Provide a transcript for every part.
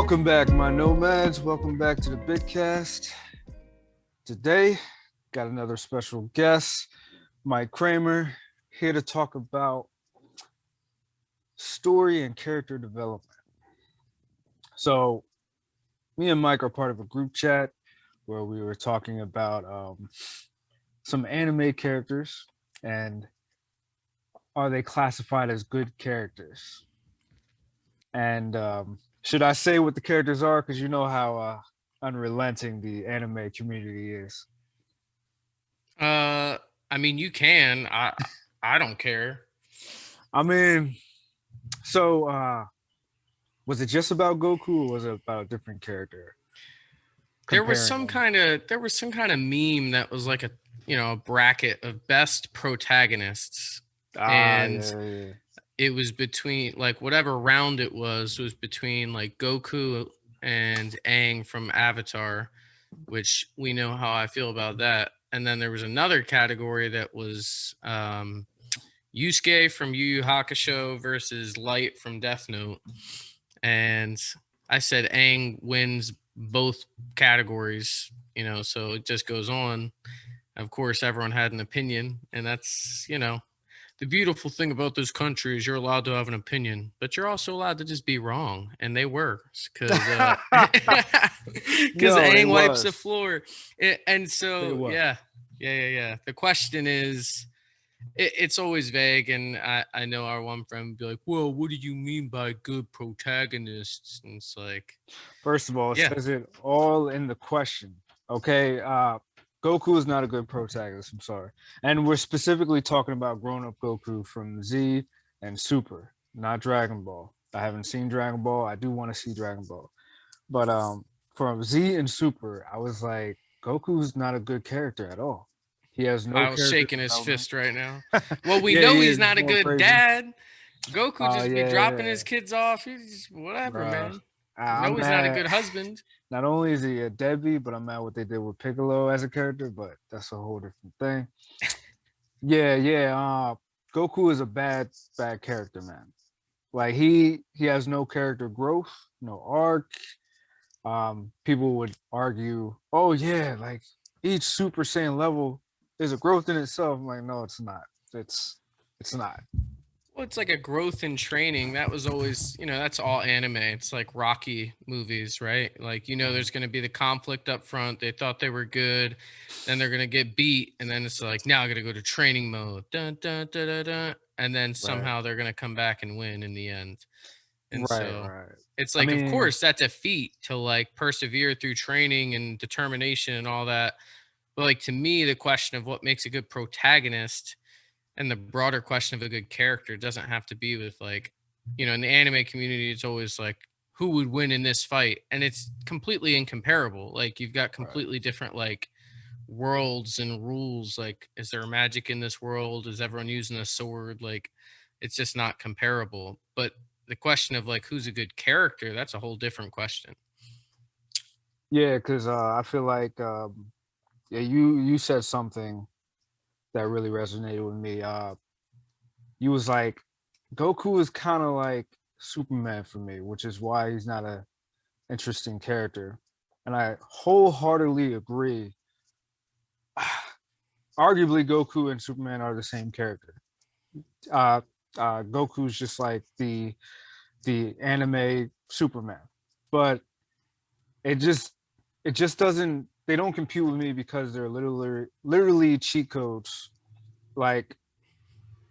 Welcome back, my nomads. Welcome back to the Bitcast. Today, got another special guest, Mike Kramer, here to talk about story and character development. So, me and Mike are part of a group chat where we were talking about some anime characters and are they classified as good characters? And should I say what the characters are? Because you know how unrelenting the anime community is. I mean, you can. I don't care. I mean, so was it just about Goku, or was it about a different character? There was Comparing some kind of meme that was like a bracket of best protagonists, and yeah. it was between like whatever round it was between like Goku and Aang from Avatar, which we know how I feel about that. And then there was another category that was Yusuke from Yu Yu Hakusho versus Light from Death Note. And I said Aang wins both categories, so it just goes on. Of course, everyone had an opinion, and that's, the beautiful thing about this country is you're allowed to have an opinion, but you're also allowed to just be wrong. And they were, because Aang wipes the floor. And so, yeah. The question is, it's always vague. And I know our one friend would be like, well, what do you mean by good protagonists? And it's like, first of all, it says it all in the question. Okay. Goku is not a good protagonist. I'm sorry. And we're specifically talking about grown-up Goku from Z and Super, not Dragon Ball. I haven't seen Dragon Ball. I do want to see Dragon Ball. But from Z and Super, I was like, Goku's not a good character at all. He has no. I was shaking his fist right now. Well, we know he's not a good dad. Goku just be dropping his kids off. He's just, whatever, man. No, he's not a good husband. Not only is he a deadbeat, but I'm mad what they did with Piccolo as a character, but that's a whole different thing. Goku is a bad character, man. Like he has no character growth, no arc. People would argue, oh yeah, like each Super Saiyan level is a growth in itself. I'm like, no, it's not. It's not. Well, it's like a growth in training. That was always, that's all anime. It's like Rocky movies, right? Like, there's going to be the conflict up front. They thought they were good. Then they're going to get beat. And then it's like, now I got to go to training mode. Dun, dun, dun, dun, dun. And then somehow they're going to come back and win in the end. And it's like, of course, that's a feat to like persevere through training and determination and all that. But like, to me, the question of what makes a good protagonist and the broader question of a good character doesn't have to be with like, in the anime community, it's always like, who would win in this fight? And it's completely incomparable. Like you've got completely different like worlds and rules. Like, is there magic in this world? Is everyone using a sword? Like, it's just not comparable. But the question of like, who's a good character, that's a whole different question. Yeah, because I feel like, you said something that really resonated with me. You was like, Goku is kind of like Superman for me, which is why he's not a interesting character. And I wholeheartedly agree. Arguably, Goku and Superman are the same character. Goku's just like the anime Superman, but it just doesn't. They don't compute with me because they're literally cheat codes. Like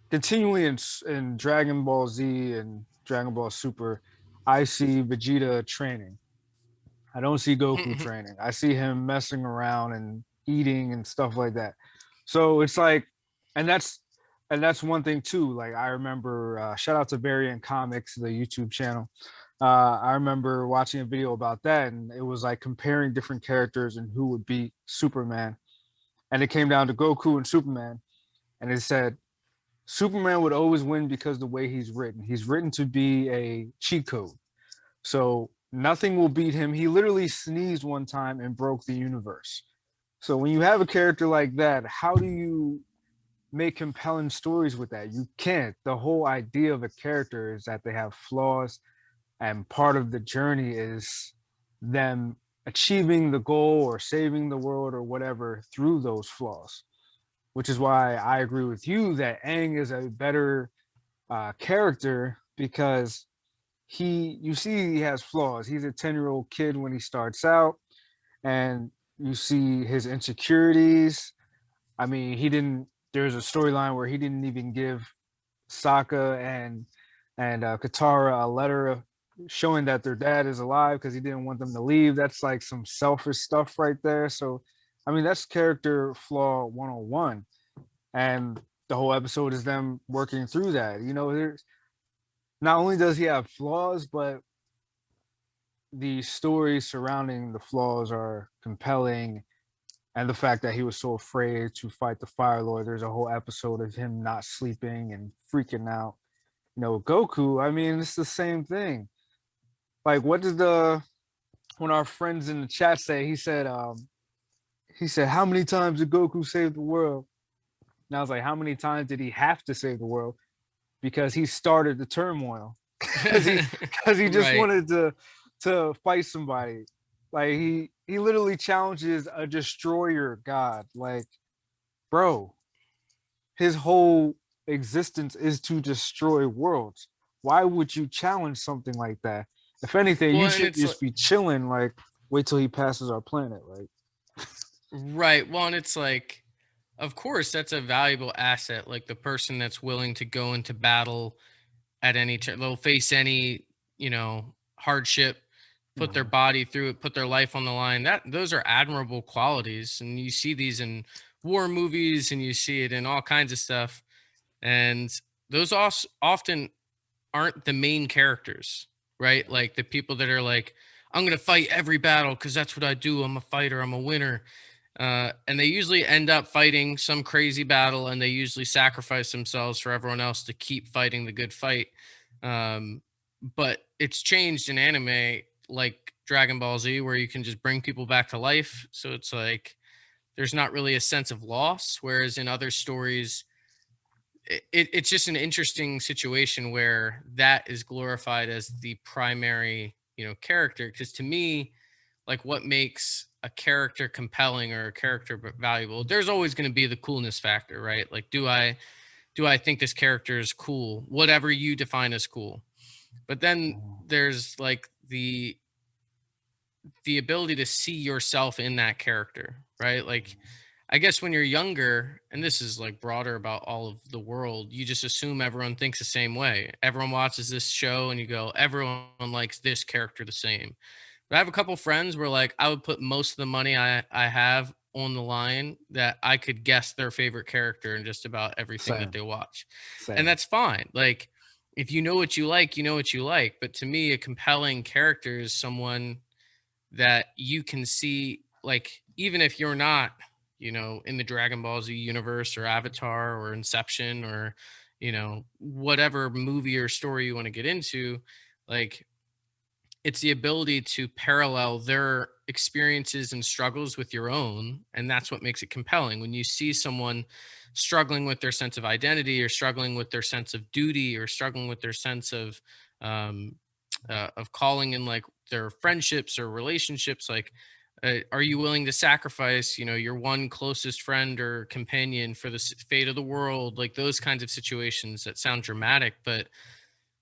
continually in Dragon Ball Z and Dragon Ball Super, I see Vegeta training. I don't see Goku training. I see him messing around and eating and stuff like that. So it's like, and that's one thing too. Like I remember, shout out to Variant Comics, the YouTube channel. I remember watching a video about that, and it was like comparing different characters and who would beat Superman. And it came down to Goku and Superman. And it said Superman would always win because the way he's written. He's written to be a cheat code. So nothing will beat him. He literally sneezed one time and broke the universe. So when you have a character like that, how do you make compelling stories with that? You can't. The whole idea of a character is that they have flaws and part of the journey is them achieving the goal or saving the world or whatever through those flaws, which is why I agree with you that Aang is a better character because you see he has flaws. He's a 10-year-old kid when he starts out, and you see his insecurities. I mean, he didn't. There's a storyline where he didn't even give Sokka and Katara a letter showing that their dad is alive because he didn't want them to leave. That's like some selfish stuff right there. So, I mean, that's character flaw 101. And the whole episode is them working through that. You know, there's not only does he have flaws, but the stories surrounding the flaws are compelling, and the fact that he was so afraid to fight the Fire Lord. There's a whole episode of him not sleeping and freaking out. You know, Goku, I mean, it's the same thing. Like, what did the when our friends in the chat say? He said, how many times did Goku save the world? And I was like, how many times did he have to save the world? Because he started the turmoil. Because he just Right. wanted to fight somebody. Like he literally challenges a destroyer god. Like, bro, his whole existence is to destroy worlds. Why would you challenge something like that? If anything, Well, you and should it's just be chilling. Like, wait till he passes our planet. Like, right. Well, and it's like, of course, that's a valuable asset. Like the person that's willing to go into battle at any turn, they'll face any, hardship, put their mhm. body through it, put their life on the line. That those are admirable qualities, and you see these in war movies, and you see it in all kinds of stuff. And those often aren't the main characters, right? Like the people that are like, I'm gonna fight every battle because that's what I do. I'm a fighter. I'm a winner. And they usually end up fighting some crazy battle, and they usually sacrifice themselves for everyone else to keep fighting the good fight. Um, but it's changed in anime, like Dragon Ball Z, where you can just bring people back to life. So it's like there's not really a sense of loss. Whereas in other stories, it's just an interesting situation where that is glorified as the primary, character. Because to me, like what makes a character compelling or a character valuable, there's always going to be the coolness factor, right? Like do I think this character is cool, whatever you define as cool. But then there's like the ability to see yourself in that character, right? Like I guess when you're younger, and this is like broader about all of the world, you just assume everyone thinks the same way. Everyone watches this show and you go, everyone likes this character the same. But I have a couple friends where like I would put most of the money I have on the line that I could guess their favorite character in just about everything that Same, they watch. And same. that's fine. Like if you know what you like, you know what you like. But to me, a compelling character is someone that you can see, like even if you're not, in the Dragon Ball Z universe or Avatar or Inception or whatever movie or story you want to get into, like it's the ability to parallel their experiences and struggles with your own, and that's what makes it compelling. When you see someone struggling with their sense of identity or struggling with their sense of duty or struggling with their sense um, of calling in like their friendships or relationships, like are you willing to sacrifice your one closest friend or companion for the fate of the world? Like those kinds of situations that sound dramatic, but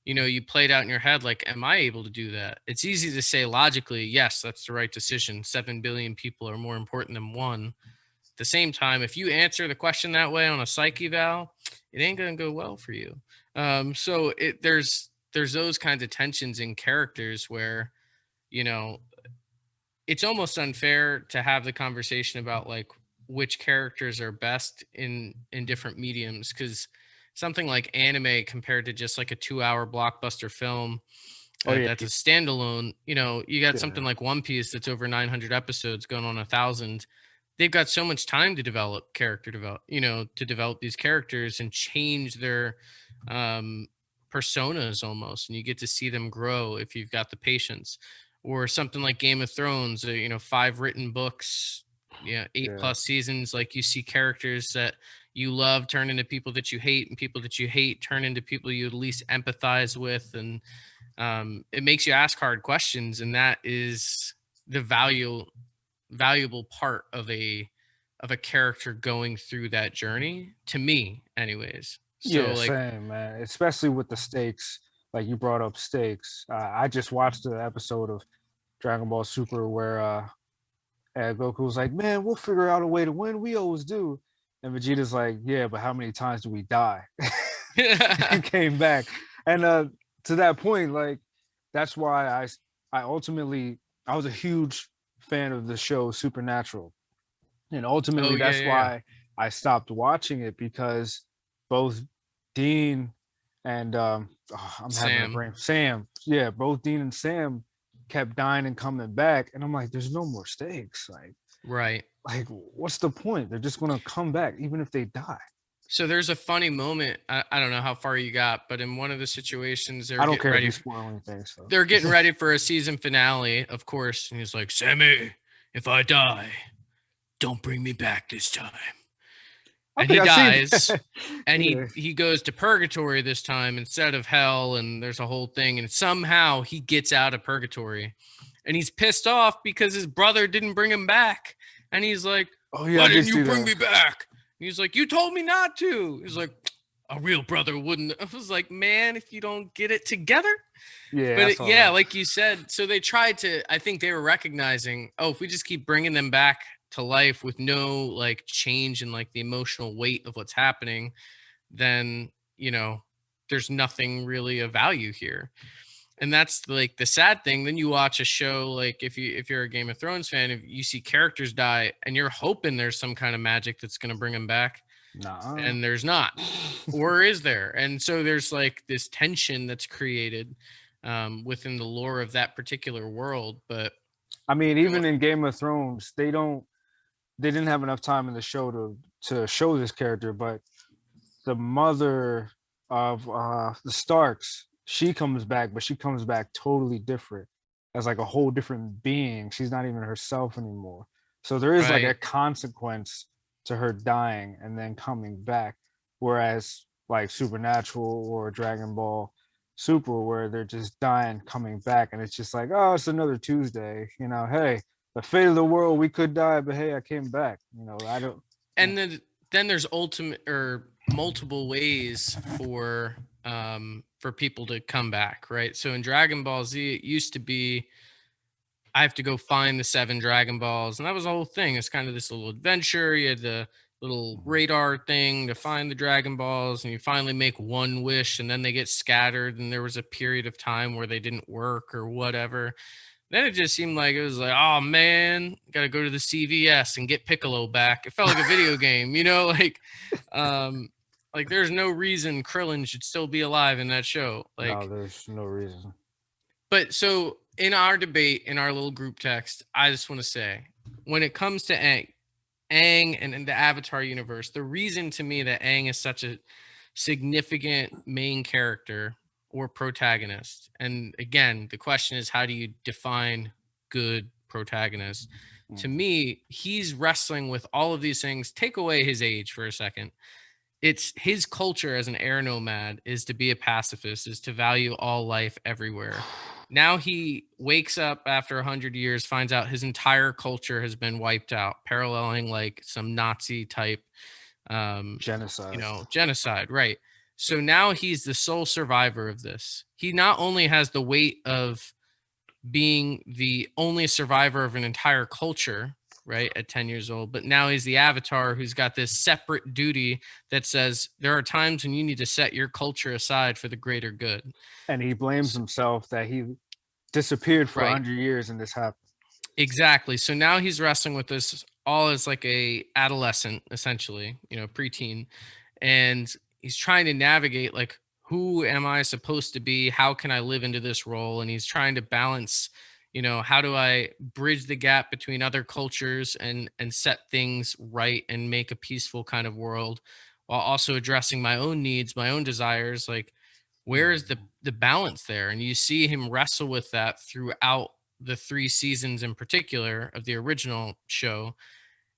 you played out in your head, like, am I able to do that? It's easy to say logically, yes, that's the right decision. 7 billion people are more important than one. At the same time, if you answer the question that way on a psyche eval, it ain't gonna go well for you. So there's those kinds of tensions in characters where, you know, it's almost unfair to have the conversation about like which characters are best in different mediums, because something like anime compared to just like a 2-hour blockbuster film Oh yeah, that's a standalone, you got something yeah, like One Piece that's over 900 episodes going on 1,000. They've got so much time to develop character develop, to develop these characters and change their um personas almost, and you get to see them grow if you've got the patience. Or something like Game of Thrones, 5 written books, yeah, 8 yeah. plus seasons. Like you see characters that you love turn into people that you hate, and people that you hate turn into people you at least empathize with. And It makes you ask hard questions, and that is the valuable part of a character going through that journey, to me anyways. So Yeah, like, same, man. Especially with the stakes. Like you brought up stakes. I just watched the episode of Dragon Ball Super where Goku was like, "Man, we'll figure out a way to win. We always do." And Vegeta's like, "Yeah, but how many times do we die?" And came back. And to that point, like that's why I ultimately I was a huge fan of the show Supernatural. And oh ultimately yeah, that's yeah, yeah. why I stopped watching it because both Dean and I'm having a Sam. brain Sam, yeah, both Dean and Sam kept dying and coming back, and I'm like, there's no more stakes. Right. Like, what's the point? They're just gonna come back even if they die. So there's a funny moment. I don't know how far you got, but in one of the situations, I don't care if you spoil anything. So they're getting ready for a season finale, of course. And he's like, Sammy, if I die, don't bring me back this time. I And think he I see dies, that. and Yeah. he goes to purgatory this time instead of hell, and there's a whole thing, and somehow he gets out of purgatory, and he's pissed off because his brother didn't bring him back, and he's like, Oh yeah, why I did didn't you see bring that. me back? And he's like, you told me not to. He's like, a real brother wouldn't. I was like, man, if you don't get it together. Yeah, But I saw yeah, that. like you said, so they tried to, I think they were recognizing, oh, if we just keep bringing them back to life with no like change in like the emotional weight of what's happening, then, there's nothing really of value here. And that's like the sad thing. Then you watch a show like, if you're a Game of Thrones fan, if you see characters die and you're hoping there's some kind of magic that's going to bring them back, Nah. and there's not. Or is there? And so there's like this tension that's created within the lore of that particular world. But I mean, you know, even in Game of Thrones, they didn't have enough time in the show to show this character, but the mother of the Starks, she comes back, but she comes back totally different as like a whole different being. She's not even herself anymore. So there is like a right. consequence to her dying and then coming back. Whereas like Supernatural or Dragon Ball Super, where they're just dying, coming back, and it's just like, oh, it's another Tuesday. Hey, the fate of the world, we could die, but hey, I came back. I don't. And then there's ultimate or multiple ways for people to come back, right? So in Dragon Ball Z, it used to be I have to go find the 7 Dragon Balls. And that was the whole thing. It's kind of this little adventure. You had the little radar thing to find the Dragon Balls, and you finally make one wish, and then they get scattered. And there was a period of time where they didn't work or whatever. Then it just seemed like it was like, oh man, got to go to the CVS and get Piccolo back. It felt like a video game, um, like there's no reason Krillin should still be alive in that show. No, Like, there's no reason. but so in our debate, in our little group text, I just want to say, when it comes to Aang and the Avatar universe, the reason to me that Aang is such a significant main character or protagonist, and again, the question is, how do you define good protagonist? To Mm. me, he's wrestling with all of these things. Take away his age for a second. It's his culture as an air nomad is to be a pacifist, is to value all life everywhere. Now he wakes up after 100 years, finds out his entire culture has been wiped out, paralleling like some Nazi type um Genocide. genocide, right? So now he's the sole survivor of this. He not only has the weight of being the only survivor of an entire culture, right, at 10 years old, but now he's the avatar who's got this separate duty that says there are times when you need to set your culture aside for the greater good. And he blames himself that he disappeared for Right. 100 years and this happened. Exactly. So now he's wrestling with this all as like a adolescent, essentially, preteen, and he's trying to navigate like, who am I supposed to be? How can I live into this role? And he's trying to balance, how do I bridge the gap between other cultures and set things right and make a peaceful kind of world, while also addressing my own needs, my own desires. Like, where is the balance there? And you see him wrestle with that throughout the 3 seasons in particular of the original show.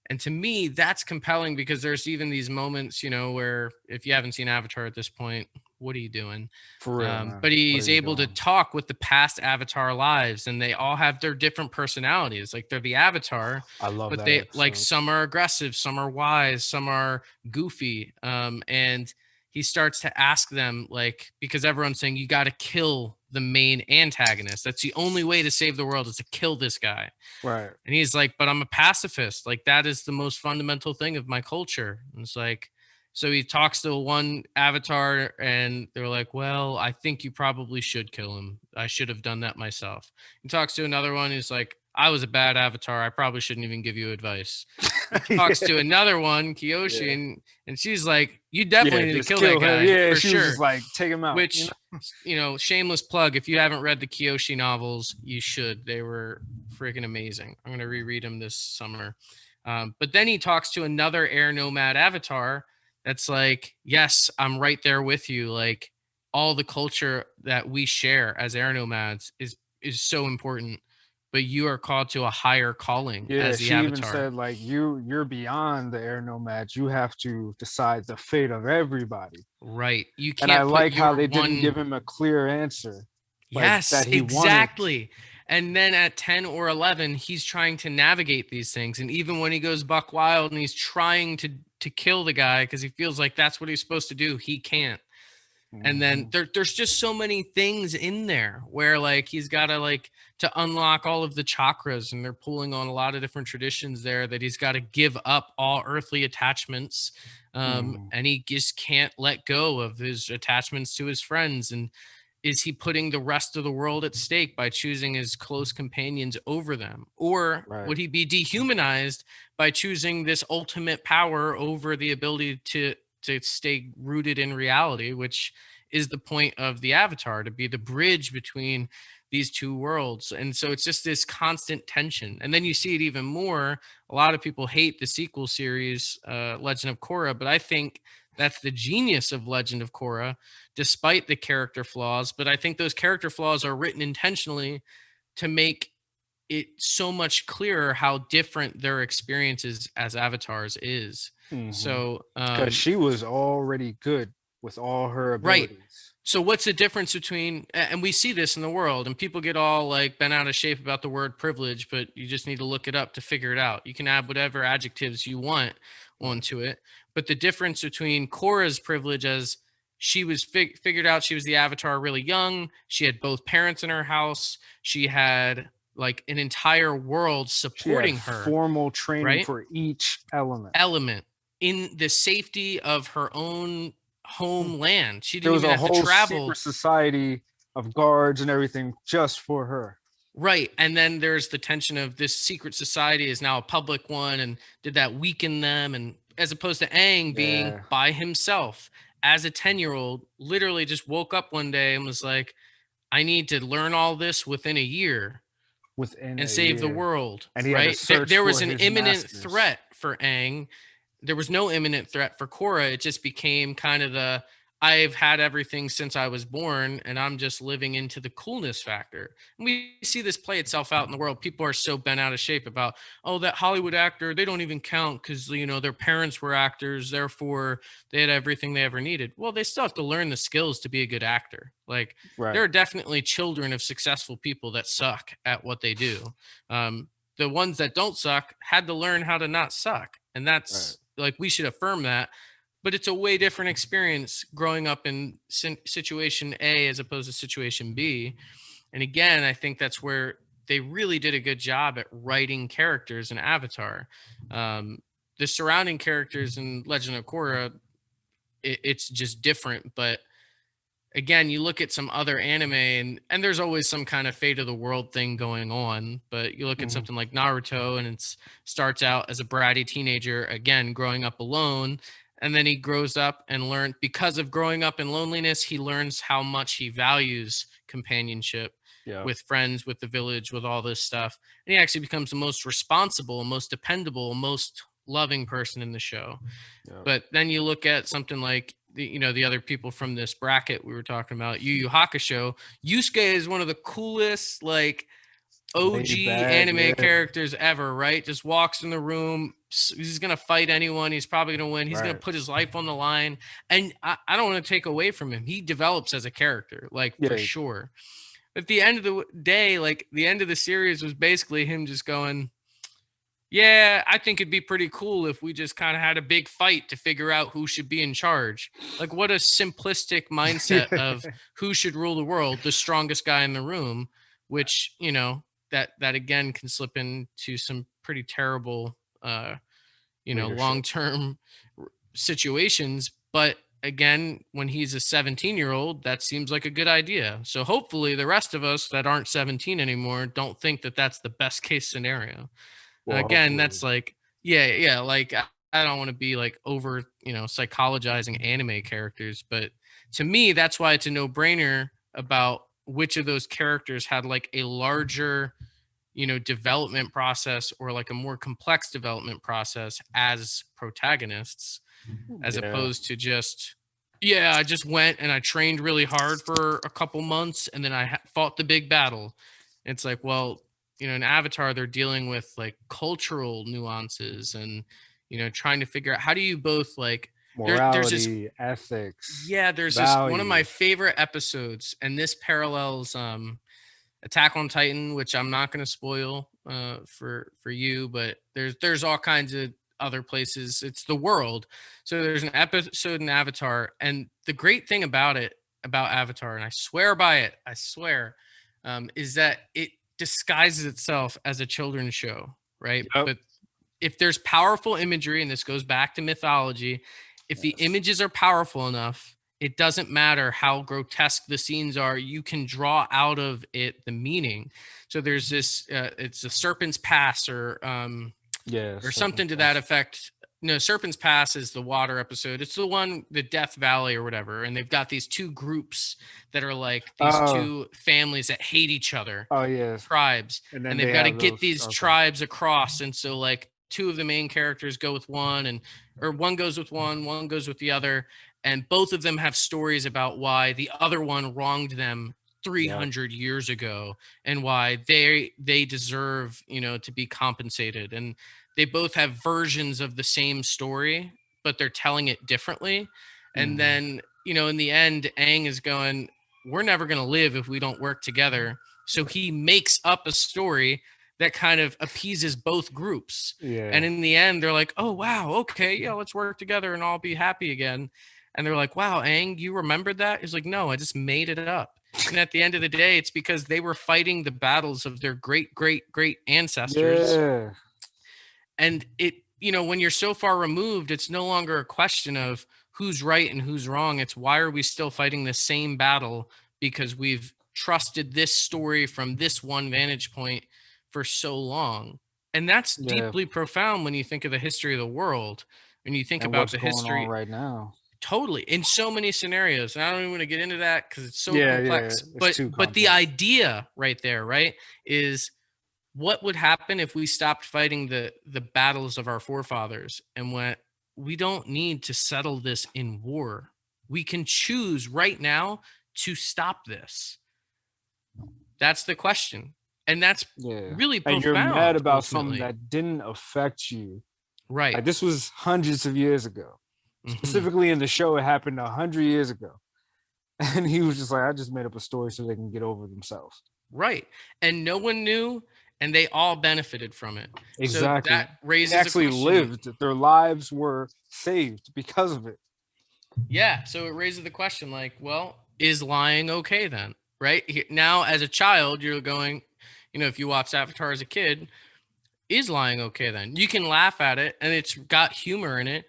And to me, that's compelling because there's even these moments, where if you haven't seen Avatar at this point, what are you doing? For real, man. But What are he's you able to doing? talk with the past Avatar lives, and they all have their different personalities. Like they're the Avatar, I love but that they like episode. some are aggressive, some are wise, some are goofy. And he starts to ask them, like, because everyone's saying you got to kill the main antagonist. That's the only way to save the world is to kill this guy. Right. And he's like, but I'm a pacifist. Like, that is the most fundamental thing of my culture. And it's like, so he talks to one avatar, and they're like, well, I think you probably should kill him. I should have done that myself. He talks to another one who's like, I was a bad avatar. I probably shouldn't even give you advice. He talks Yeah. to another one, Kiyoshi, Yeah. and she's like, you Yeah. definitely need to Just kill that kill him. guy Yeah. for She was just sure. like, take him out. Which, shameless plug, if you haven't read the Kyoshi novels, you should. They were freaking amazing. I'm going to reread them this summer. But then he talks to another air nomad avatar that's like, yes, I'm right there with you. Like, all the culture that we share as air nomads is so important, but you are called to a higher calling Yeah, as the she even avatar. said like you're beyond the air nomads. You have to decide the fate of everybody. Right. You And I can't put like how your they didn't give one. him a clear answer, like Yes, that he wanted. exactly. And then at 10 or 11, he's trying to navigate these things. And even when he goes buck wild and he's trying to kill the guy because he feels like that's what he's supposed to do, he can't. And then Mhm. there's just so many things in there where like he's got to like to unlock all of the chakras, and they're pulling on a lot of different traditions there, that he's got to give up all earthly attachments. Mhm. And he just can't let go of his attachments to his friends. And is he putting the rest of the world at stake by choosing his close companions over them? Or Right. would he be dehumanized by choosing this ultimate power over the ability to stay rooted in reality, which is the point of the avatar, to be the bridge between these two worlds. And so it's just this constant tension. And then you see it even more. A lot of people hate the sequel series, Legend of Korra, but I think that's the genius of Legend of Korra, despite the character flaws. But I think those character flaws are written intentionally to make it so much clearer how different their experiences as avatars is. Mhm. So, Because she was already good with all her right. abilities. So what's the difference between, and we see this in the world, and people get all like bent out of shape about the word privilege, but you just need to look it up to figure it out. You can add whatever adjectives you want Right. onto it. But the difference between Cora's privilege, as she was figured out, she was the avatar really young. She had both parents in her house. She had like an entire world She had supporting her, formal training right? for each element. Element in the safety of her own homeland. She There didn't was even a have to whole secret travel. society of guards and everything just for her. Right. And then there's the tension of this secret society is now a public one. And did that weaken them? And as opposed to Aang being Yeah. by himself as a 10-year-old, literally just woke up one day and was like, I need to learn all this within a year Within and a save the year. world. And he had to Right. search There was for an his imminent masters. threat for Aang. There was no imminent threat for Korra. It just became kind of the, I've had everything since I was born, and I'm just living into the coolness factor. And we see this play itself out in the world. People are so bent out of shape about, oh, that Hollywood actor, they don't even count because, their parents were actors. Therefore, they had everything they ever needed. Well, they still have to learn the skills to be a good actor. Like, there Right. are definitely children of successful people that suck at what they do. The ones that don't suck had to learn how to not suck. And Right. that's like, we should affirm that. But it's a way different experience growing up in situation A as opposed to situation B. And again, I think that's where they really did a good job at writing characters in Avatar. Um, the surrounding characters in Legend of Korra, it's just different. But again, you look at some other anime, and there's always some kind of fate of the world thing going on. But you look at Mhm. something like Naruto, and it starts out as a bratty teenager, again growing up alone, and then he grows up and learn, because of growing up in loneliness, he learns how much he values companionship Yeah. with friends, with the village, with all this stuff. And he actually becomes the most responsible, most dependable, most loving person in the show. Yeah. But then you look at something like the other people from this bracket we were talking about, Yu Yu Hakusho. Yusuke is one of the coolest like Laid OG back. anime Yeah. characters ever, right? Just walks in the room, he's gonna fight anyone. He's probably gonna win. He's gonna Right. put his life on the line. And I don't want to take away from him. He develops as a character, like for Yeah. sure. At the end of the day, like the end of the series was basically him just going, yeah, I think it'd be pretty cool if we just kind of had a big fight to figure out who should be in charge. Like, what a simplistic mindset of who should rule the world, the strongest guy in the room, which, that again can slip into some pretty terrible, Leadership. long-term situations. But again, when he's a 17-year-old, that seems like a good idea. So hopefully the rest of us that aren't 17 anymore don't think that that's the best case scenario. Well, Again, hopefully. that's like, yeah, like I don't want to be like over, psychologizing anime characters, but to me, that's why it's a no-brainer about which of those characters had like a larger, development process or like a more complex development process as protagonists, as Yeah. opposed to just, yeah, I just went and I trained really hard for a couple months and then I fought the big battle. It's like, well, in Avatar, they're dealing with like cultural nuances and, trying to figure out how do you both like, there's this, Morality, ethics, yeah, there's this one of my values. favorite episodes, and this parallels Attack on Titan, which I'm not going to spoil for you, but there's all kinds of other places. It's the world. So there's an episode in Avatar, and the great thing about it, about Avatar, and I swear by it, I swear, is that it disguises itself as a children's show, right? Yep. But if there's powerful imagery, and this goes back to mythology, if the Yes. images are powerful enough, it doesn't matter how grotesque the scenes are, you can draw out of it the meaning. So there's this, it's a Serpent's Pass, Yeah. or Serpent's something to that Pass. effect. No, Serpent's Pass is the water episode. It's the one, the Death Valley or whatever. And they've got these two groups that are like these Oh. two families that hate each other, Oh yes. tribes, And and then they've they got to have get those. these Okay. tribes across. And so like two of the main characters go with one, or one goes with one goes with the other, and both of them have stories about why the other one wronged them Yep. 300 years ago, and why they deserve, to be compensated. And they both have versions of the same story, but they're telling it differently. And Mhm. then, in the end, Aang is going, we're never going to live if we don't work together. So he makes up a story that kind of appeases both groups. And Yeah. in the end, they're like, oh, wow, okay, yeah, let's work together and all be happy again. And they're like, wow, Aang, you remembered that? He's like, no, I just made it up. And at the end of the day, it's because they were fighting the battles of their great, great, great ancestors. Yeah. And it, when you're so far removed, it's no longer a question of who's right and who's wrong. It's why are we still fighting the same battle? Because we've trusted this story from this one vantage point for so long. And that's Yeah. deeply profound when you think of the history of the world, when you think And about what's the going on history. right now? Totally, in so many scenarios, and I don't even want to get into that because it's so Yeah. Yeah. complex. It's but too but the complex. idea right there, right, is what would happen if we stopped fighting the battles of our forefathers, and what we don't need to settle this in war. We can choose right now to stop this. That's the question, and that's Yeah. really And you're mad profound about something ultimately. that didn't affect you. Right. Like this was hundreds of years ago. Hmm. Specifically in the show, it happened 100 years ago. And he was just like, I just made up a story so they can get over themselves. Right. And no one knew, and they all benefited from it. So Exactly. that They raises a actually question. lived. Their lives were saved because of it. Yeah. So it raises the question, like, well, is lying okay then? Right. Now, as a child, you're going, if you watch Avatar as a kid, is lying okay then? You can laugh at it and it's got humor in it.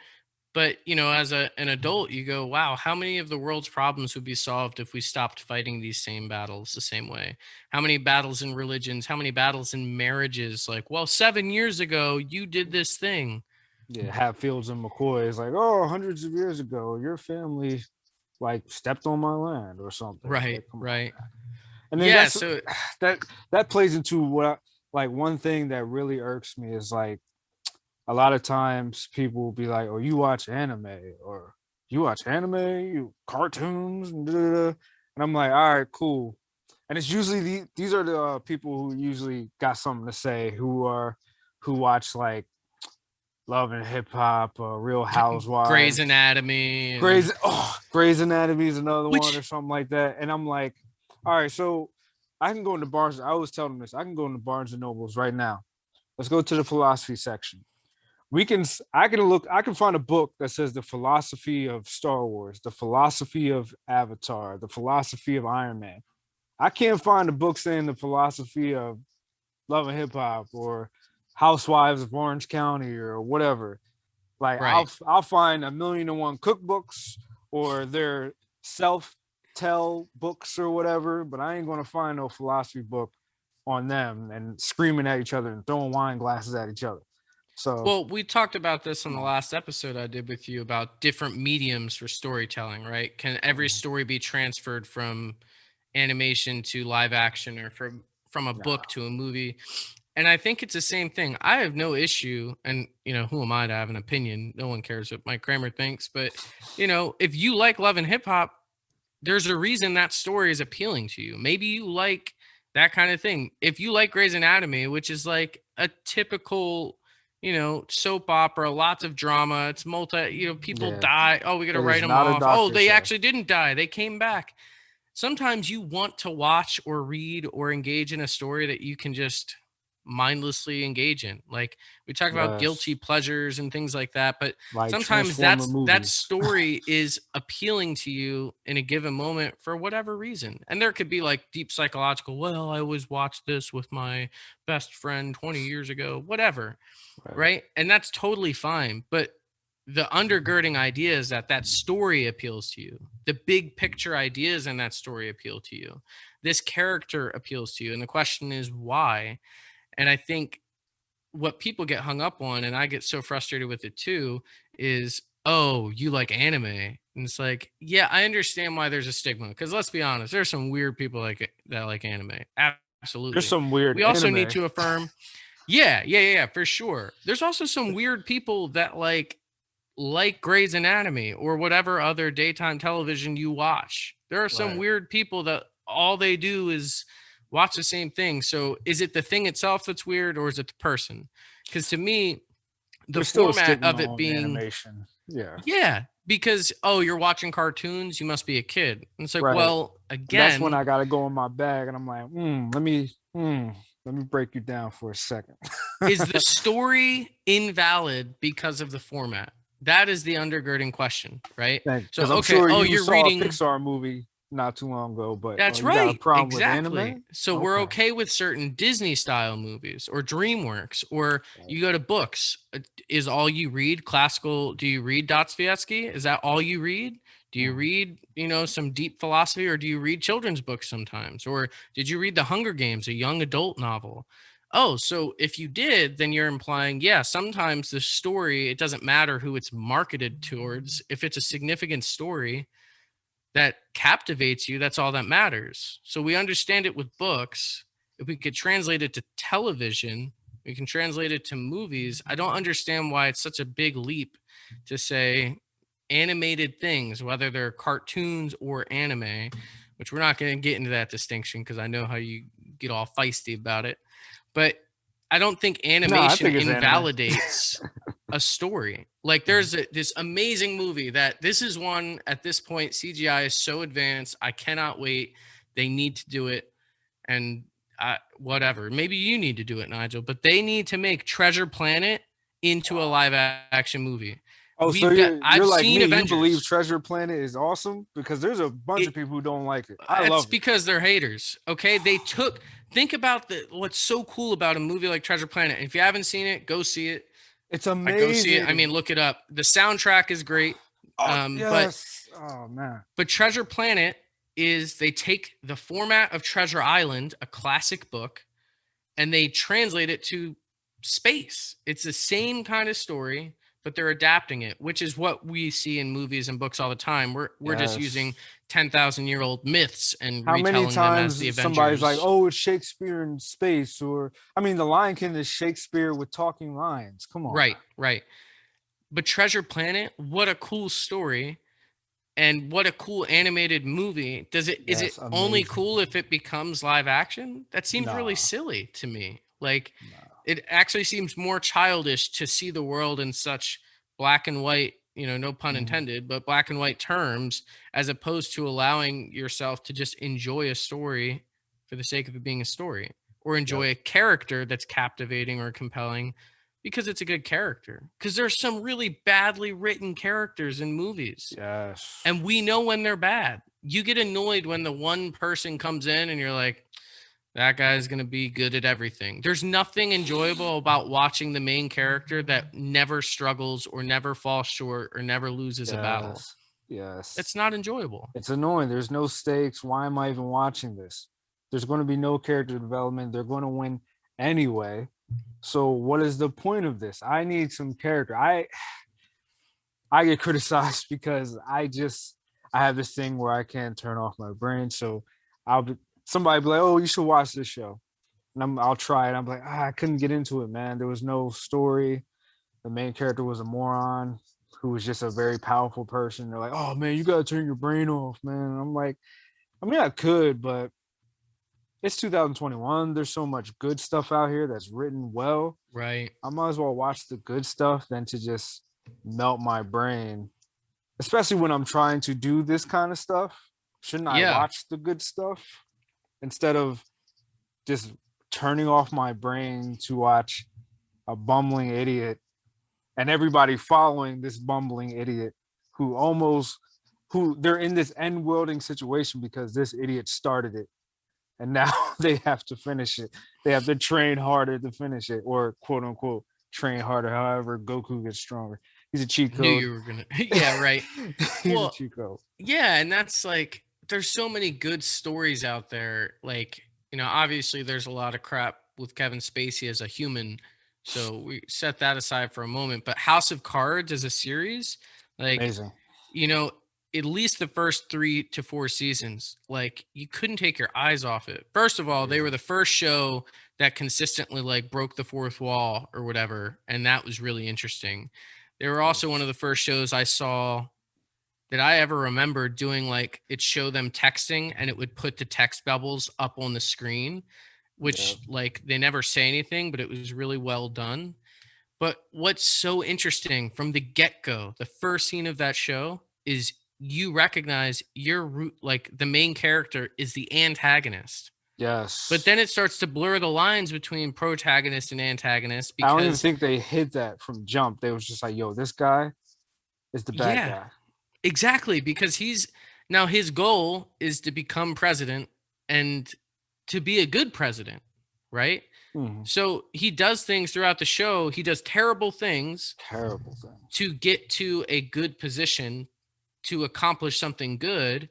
But, as an adult, you go, wow, how many of the world's problems would be solved if we stopped fighting these same battles the same way? How many battles in religions? How many battles in marriages? Like, well, 7 years ago, you did this thing. Yeah, Hatfields and McCoy is like, oh, hundreds of years ago, your family like stepped on my land or something. It's Right, like, come on, right. man. And then Yeah. that's So, that that plays into what like one thing that really irks me is like a lot of times people will be like, "Oh, you watch anime or you watch anime, you cartoons," and, da, da, da. And I'm like, "All right, cool." And it's usually these are the people who usually got something to say who watch like Love and Hip Hop, Real Grey's Housewives, Anatomy, and Grey's Anatomy is another one or which something like that. And I'm like, all right, so I can go into Barnes. I always tell them this. I can go into Barnes and Nobles right now. Let's go to the philosophy section. We can. I can look. I can find a book that says the philosophy of Star Wars, the philosophy of Avatar, the philosophy of Iron Man. I can't find a book saying the philosophy of Love and Hip Hop or Housewives of Orange County or whatever. Like right. I'll find 1,000,001 cookbooks or their self tell books or whatever, but I ain't gonna find no philosophy book on them and screaming at each other and throwing wine glasses at each other. So Well, we talked about this on come the on. last episode I did with you about different mediums for storytelling, right? Can every Mhm. story be transferred from animation to live action, or from a book Nah. to a movie? And I think it's the same thing. I have no issue, and who am I to have an opinion? No one cares what Mike Kramer thinks, but if you like Love and Hip Hop, there's a reason that story is appealing to you. Maybe you like that kind of thing. If you like Grey's Anatomy, which is like a typical, soap opera, lots of drama, it's multi, people Yeah, die. Oh, we got to it write is them not a off. Oh, doctor they show. actually didn't die. They came back. Sometimes you want to watch or read or engage in a story that you can just mindlessly engage in. Like we talk about guilty Yes, pleasures and things like that, but like sometimes Transformer that movies. story is appealing to you in a given moment for whatever reason. And there could be like deep psychological, well, I always watched this with my best friend 20 years ago, whatever, Right. right? And that's totally fine. But the undergirding idea is that that story appeals to you. The big picture ideas in that story appeal to you. This character appeals to you. And the question is why? And I think what people get hung up on, and I get so frustrated with it too, is, oh, you like anime. And it's like, yeah, I understand why there's a stigma. Because let's be honest, there's some weird people that like anime. There's Absolutely. some weird We also need anime. to affirm, yeah, for sure. There's also some weird people that like Grey's Anatomy or whatever other daytime television you watch. There are some Right. weird people that all they do is watch the same thing. So is it the thing itself that's weird, or is it the person? Because to me, the There's still a format stigma of it on being, animation. Yeah. yeah, because, oh, you're watching cartoons, you must be a kid. And it's like, Right. well, And that's when again, I gotta go in my bag and I'm like, let me break you down for a second. is the story invalid because of the format? That is the undergirding question, right? So, Because I'm okay, sure oh, you you're saw a reading. Pixar movie not too long ago, but That's you got a right. problem with Exactly. anime? So we're Okay. okay with certain Disney style movies or DreamWorks, or Right. you go to books. Is all you read classical? Do you read Dostoevsky? Is that all you read? Do you Mm. read, some deep philosophy, or do you read children's books sometimes? Or did you read The Hunger Games, a young adult novel? Oh, so if you did, then you're implying, yeah, sometimes the story, it doesn't matter who it's marketed towards. If it's a significant story, that captivates you, that's all that matters. So we understand it with books. If we could translate it to television, we can translate it to movies. I don't understand why it's such a big leap to say animated things, whether they're cartoons or anime, which we're not going to get into that distinction because I know how you get all feisty about it. But I don't think No, I animation think it's anime. invalidates a story. Like there's this amazing movie that this is one at this point, CGI is so advanced. I cannot wait. They need to do it. And whatever. Maybe you need to do it, Nigel, but they need to make Treasure Planet into a live action movie. Oh, so you're I've like seen me. You believe Avengers. Treasure Planet is awesome because there's a bunch It of people who don't like it. I it's love it. because they're haters. Okay. Think about what's so cool about a movie like Treasure Planet. If you haven't seen it, go see it. It's I go see it. I amazing. mean, look it up. The soundtrack is great. Oh But yes. Oh man. Treasure Planet is, they take the format of Treasure Island, a classic book, and they translate it to space. It's the same kind of story, but they're adapting it, which is what we see in movies and books all the time. We're just using Yes. 10,000-year-old myths and How many retelling them as the times somebody's like, Avengers. "Oh, it's Shakespeare in space," or I mean, The Lion King is Shakespeare with talking lions. Come on. Right, right. But Treasure Planet, what a cool story, and what a cool animated movie. Is it Yes, only amazing. cool if it becomes live action? That seems really Nah, silly to me. Like, nah. It actually seems more childish to see the world in such black and white, no pun Mhm. intended, but black and white terms, as opposed to allowing yourself to just enjoy a story for the sake of it being a story, or Yep. enjoy a character that's captivating or compelling because it's a good character. Because there's some really badly written characters in movies, Yes. and we know when they're bad. You get annoyed when the one person comes in and you're like, that guy's going to be good at everything. There's nothing enjoyable about watching the main character that never struggles or never falls short or never loses a battle. Yes. Yes. It's not enjoyable. It's annoying. There's no stakes. Why am I even watching this? There's going to be no character development. They're going to win anyway. So what is the point of this? I need some character. I get criticized because I have this thing where I can't turn off my brain. So I'll be somebody be like, "Oh, you should watch this show," and I'll try it. I'm like, I couldn't get into it, man. There was no story. The main character was a moron who was just a very powerful person. They're like, "Oh man, you gotta turn your brain off, man." And I'm like, I mean, I could, but it's 2021. There's so much good stuff out here that's written well. Right. I might as well watch the good stuff than to just melt my brain, especially when I'm trying to do this kind of stuff. Shouldn't I Yeah. watch the good stuff instead of just turning off my brain to watch a bumbling idiot and everybody following this bumbling idiot who almost who they're in this end worlding situation because this idiot started it and now they have to finish it. They have to train harder to finish it, or quote unquote train harder. However, Goku gets stronger. He's a cheat I knew code. you were going to. Yeah, right. He's a Well, cheat code. yeah. And that's like, there's so many good stories out there. Like, obviously there's a lot of crap with Kevin Spacey as a human. So we set that aside for a moment. But House of Cards as a series, like, Amazing. you know, at least the first 3 to 4 seasons, like you couldn't take your eyes off it. First of all, they Yeah. were the first show that consistently like broke the fourth wall or whatever, and that was really interesting. They were also one of the first shows I saw that I ever remember doing, like it show them texting and it would put the text bubbles up on the screen, Yeah. which like they never say anything, but it was really well done. But what's so interesting from the get go, the first scene of that show is you recognize your root, like the main character is the antagonist. But Yes. then it starts to blur the lines between protagonist and antagonist I don't even because, think they hid that from jump. They was just like, yo, this guy is the bad yeah, guy. exactly. Because now his goal is to become president and to be a good president, right? Mhm. So he does things throughout the show. He does terrible things Terrible things. to get to a good position to accomplish something good.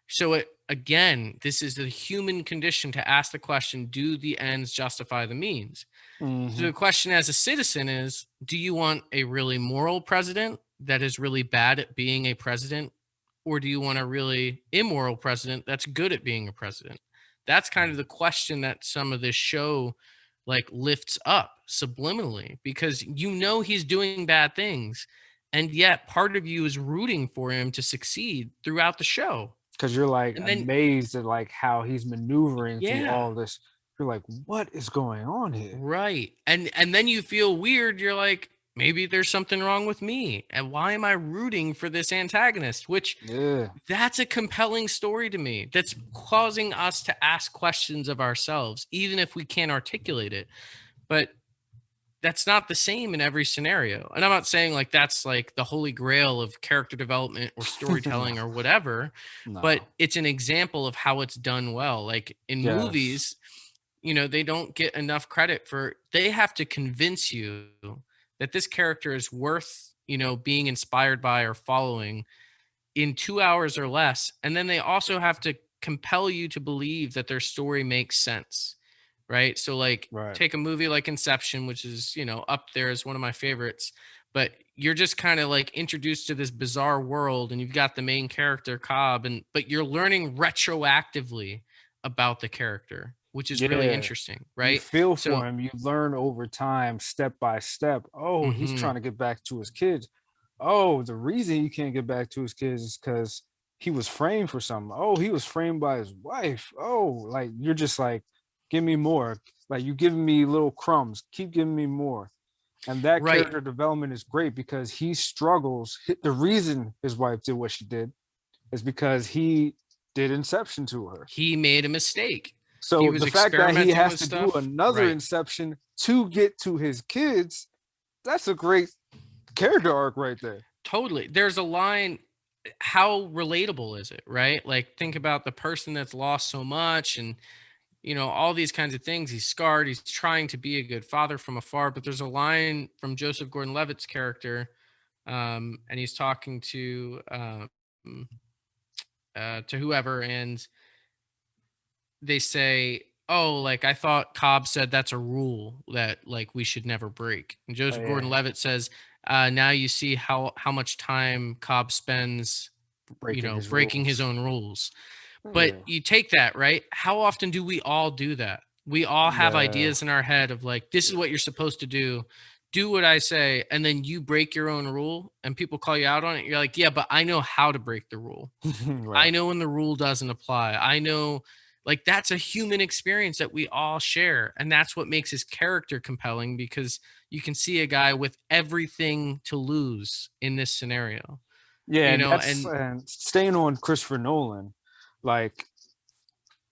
So it again, this is the human condition to ask the question, do the ends justify the means? So Hmm. the question as a citizen is, do you want a really moral president that is really bad at being a president? Or do you want a really immoral president that's good at being a president? That's kind of the question that some of this show like lifts up subliminally because he's doing bad things, and yet part of you is rooting for him to succeed throughout the show. Because you're like And then amazed at like how he's maneuvering through yeah, all this. You're like, what is going on here? right. And then you feel weird. You're like, maybe there's something wrong with me. And why am I rooting for this antagonist? Which Yeah. that's a compelling story to me. That's causing us to ask questions of ourselves, even if we can't articulate it. But that's not the same in every scenario. And I'm not saying like that's like the holy grail of character development or No. storytelling or whatever, but No. it's an example of how it's done well. Like in Yes. movies, they don't get enough credit for, they have to convince you that this character is worth, being inspired by or following in 2 hours or less. And then they also have to compel you to believe that their story makes sense. Right. So, like, Right. take a movie like Inception, which is, up there as one of my favorites, but you're just kind of like introduced to this bizarre world and you've got the main character, Cobb, but you're learning retroactively about the character, which is really Yeah. interesting. You Right. feel So, for him. You learn over time, step by step. Oh, he's mhm, trying to get back to his kids. Oh, the reason he can't get back to his kids is because he was framed for something. Oh, he was framed by his wife. Oh, like you're just like, Give me more. Like you giving me little crumbs. Keep giving me more. And that Right. character development is great because he struggles. The reason his wife did what she did is because he did Inception to her. He made a mistake. He So was the fact that he experimenting has with to do stuff. another Right. Inception to get to his kids, that's a great character arc right there. Totally. There's a line. How relatable is it, right? Like, think about the person that's lost so much and, all these kinds of things. He's scarred. He's trying to be a good father from afar. But there's a line from Joseph Gordon Levitt's character, and he's talking to whoever, and they say, "Oh, like I thought Cobb said that's a rule that like we should never break." And Oh Joseph yeah, Gordon-Levitt says, "Now you see how much time Cobb spends, breaking his breaking his rules. own rules." But Yeah, you take that, right? How often do we all do that? We all have yeah. ideas in our head of like, this is what you're supposed to do. Do what I say, and then you break your own rule, and people call you out on it. You're like, yeah, but I know how to break the rule. I Right. know when the rule doesn't apply. I know, like, that's a human experience that we all share. And that's what makes his character compelling because you can see a guy with everything to lose in this scenario, Yeah, and that's and and staying on Christopher Nolan, like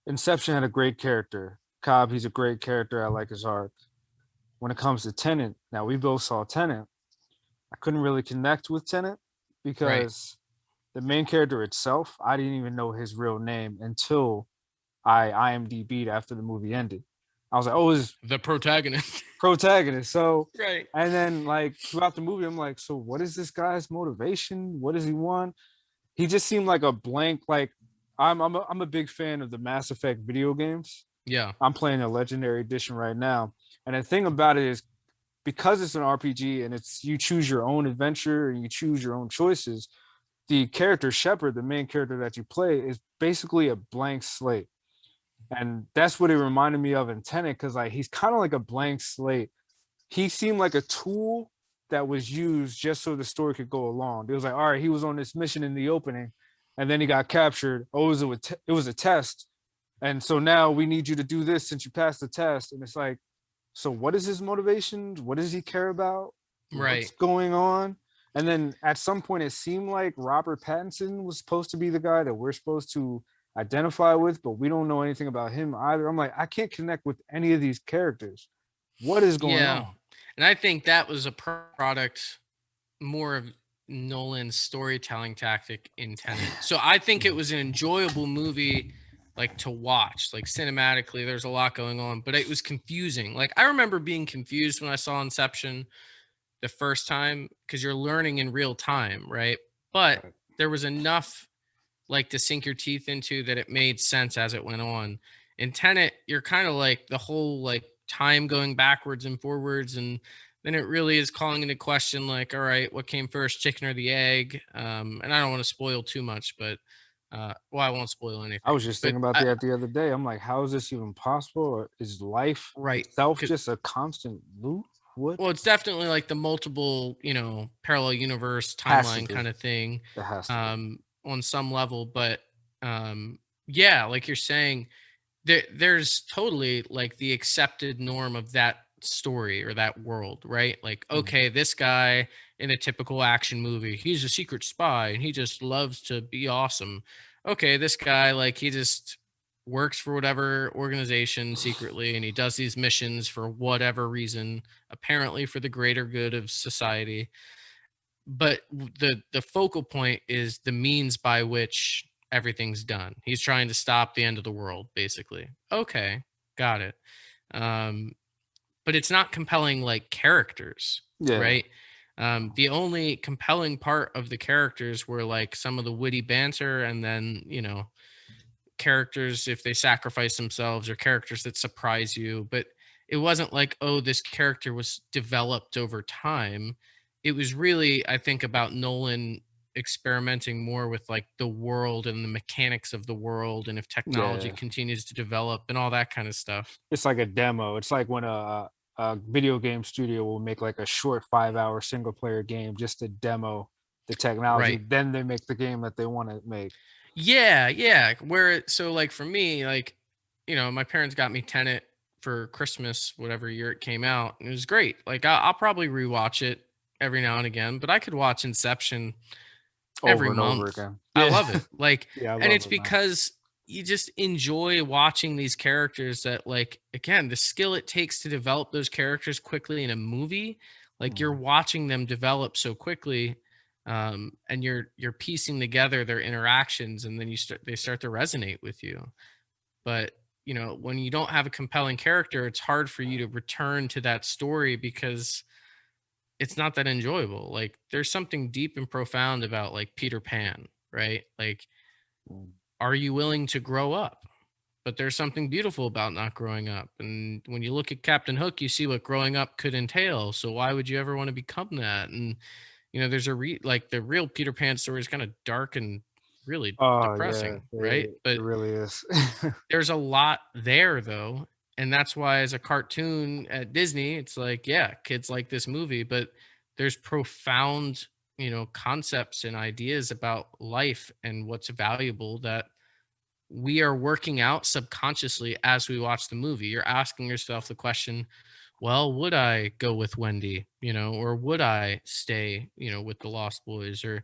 Inception had a great character. Cobb, he's a great character. I like his art. When it comes to Tenet, now we both saw Tenet. I couldn't really connect with Tenet right. because the main character itself, I didn't even know his real name until I IMDb'd after the movie ended. I was like, oh, it's The protagonist. protagonist. So, Right. and then like throughout the movie, I'm like, so what is this guy's motivation? What does he want? He just seemed like a blank. Like I'm a big fan of the Mass Effect video games. Yeah. I'm playing a Legendary Edition right now, and the thing about it is because it's an RPG and it's you choose your own adventure and you choose your own choices. The character Shepard, the main character that you play, is basically a blank slate, and that's what it reminded me of in Tenet because like he's kind of like a blank slate. He seemed like a tool that was used just so the story could go along. It was like, all right, he was on this mission in the opening, and then he got captured. Oh, it was a test, and so now we need you to do this since you passed the test. And it's like, so what is his motivations? What does he care about? What's Right. going on? And then at some point, it seemed like Robert Pattinson was supposed to be the guy that we're supposed to identify with, but we don't know anything about him either. I'm like, I can't connect with any of these characters. What is going Yeah. on? And I think that was a product more of Nolan's storytelling tactic in Tenet. So I think it was an enjoyable movie like to watch. Like cinematically there's a lot going on, but it was confusing. Like I remember being confused when I saw Inception the first time because you're learning in real time, right? But Right. there was enough like to sink your teeth into that it made sense as it went on. In Tenet, you're kind of like the whole like time going backwards and forwards, and then it really is calling into question like, all right, what came first, chicken or the egg? And I don't want to spoil too much, but well, I won't spoil I anything. was just But thinking about that the other day. I'm like, how is this even possible? Or is life right, itself just a constant loop? What well, it's definitely like the multiple, parallel universe has to timeline be? kind of thing, It has to be. on some level. But yeah, like you're saying, there's totally like the accepted norm of that story or that world, right? Like, Mhm. okay, this guy in a typical action movie, he's a secret spy and he just loves to be awesome. Okay, this guy, like, he just works for whatever organization secretly and he does these missions for whatever reason, apparently for the greater good of society. But the focal point is the means by which everything's done. He's trying to stop the end of the world, basically. Okay, got it. Um, but it's not compelling like characters, Yeah. right? The only compelling part of the characters were like some of the witty banter, and then characters if they sacrifice themselves, or characters that surprise you. But it wasn't like, oh, this character was developed over time. It was really, I think, about Nolan experimenting more with like the world and the mechanics of the world, and if technology Yeah. continues to develop and all that kind of stuff. It's like a demo. It's like when a video game studio will make like a short 5 hour single player game just to demo the technology. Right. Then they make the game that they want to make. Yeah, yeah. So like for me, like my parents got me Tenet for Christmas, whatever year it came out, and it was great. Like I'll probably rewatch it every now and again, but I could watch Inception every Over and over month. again. I Yeah. love it. Like, Yeah, I and love it's it, man. because you just enjoy watching these characters that, like, again, the skill it takes to develop those characters quickly in a movie, like you're Mm, watching them develop so quickly. And you're piecing together their interactions, and then they start to resonate with you. But when you don't have a compelling character, it's hard for you to return to that story because it's not that enjoyable. Like there's something deep and profound about like Peter Pan, right? Like, mm. are you willing to grow up? But there's something beautiful about not growing up. And when you look at Captain Hook, you see what growing up could entail. So why would you ever want to become that? And there's like the real Peter Pan story is kind of dark and really Oh yeah, depressing, right? it But really is. there's a lot there though, and that's why as a cartoon at Disney, it's like, yeah, kids like this movie, but there's profound, concepts and ideas about life and what's valuable that we are working out subconsciously as we watch the movie. You're asking yourself the question, well, would I go with Wendy, or would I stay, with the Lost Boys, or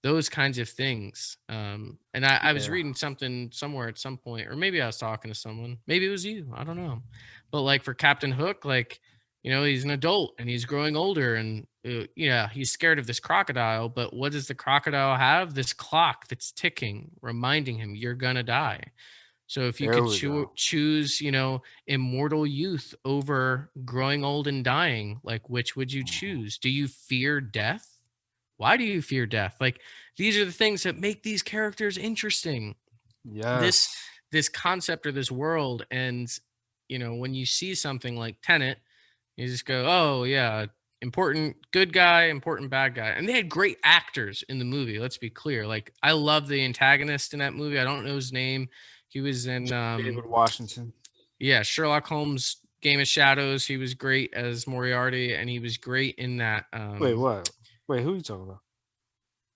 those kinds of things. And I was Yeah, reading something somewhere at some point, or maybe I was talking to someone, maybe it was you, I don't know. But like for Captain Hook, like, he's an adult and he's growing older, and yeah, he's scared of this crocodile. But what does the crocodile have? This clock that's ticking, reminding him you're gonna die. So if you there could we go. choose, immortal youth over growing old and dying, like which would you Mm. choose? Do you fear death? Why do you fear death? Like these are the things that make these characters interesting. This Yes, this concept or this world, and when you see something like Tenet, you just go, "Oh yeah, important good guy, important bad guy." And they had great actors in the movie. Let's be clear. Like I love the antagonist in that movie. I don't know his name. He was in David Washington. yeah, Sherlock Holmes Game of Shadows. He was great as Moriarty, and he was great in that Wait, what? Wait, who are you talking about?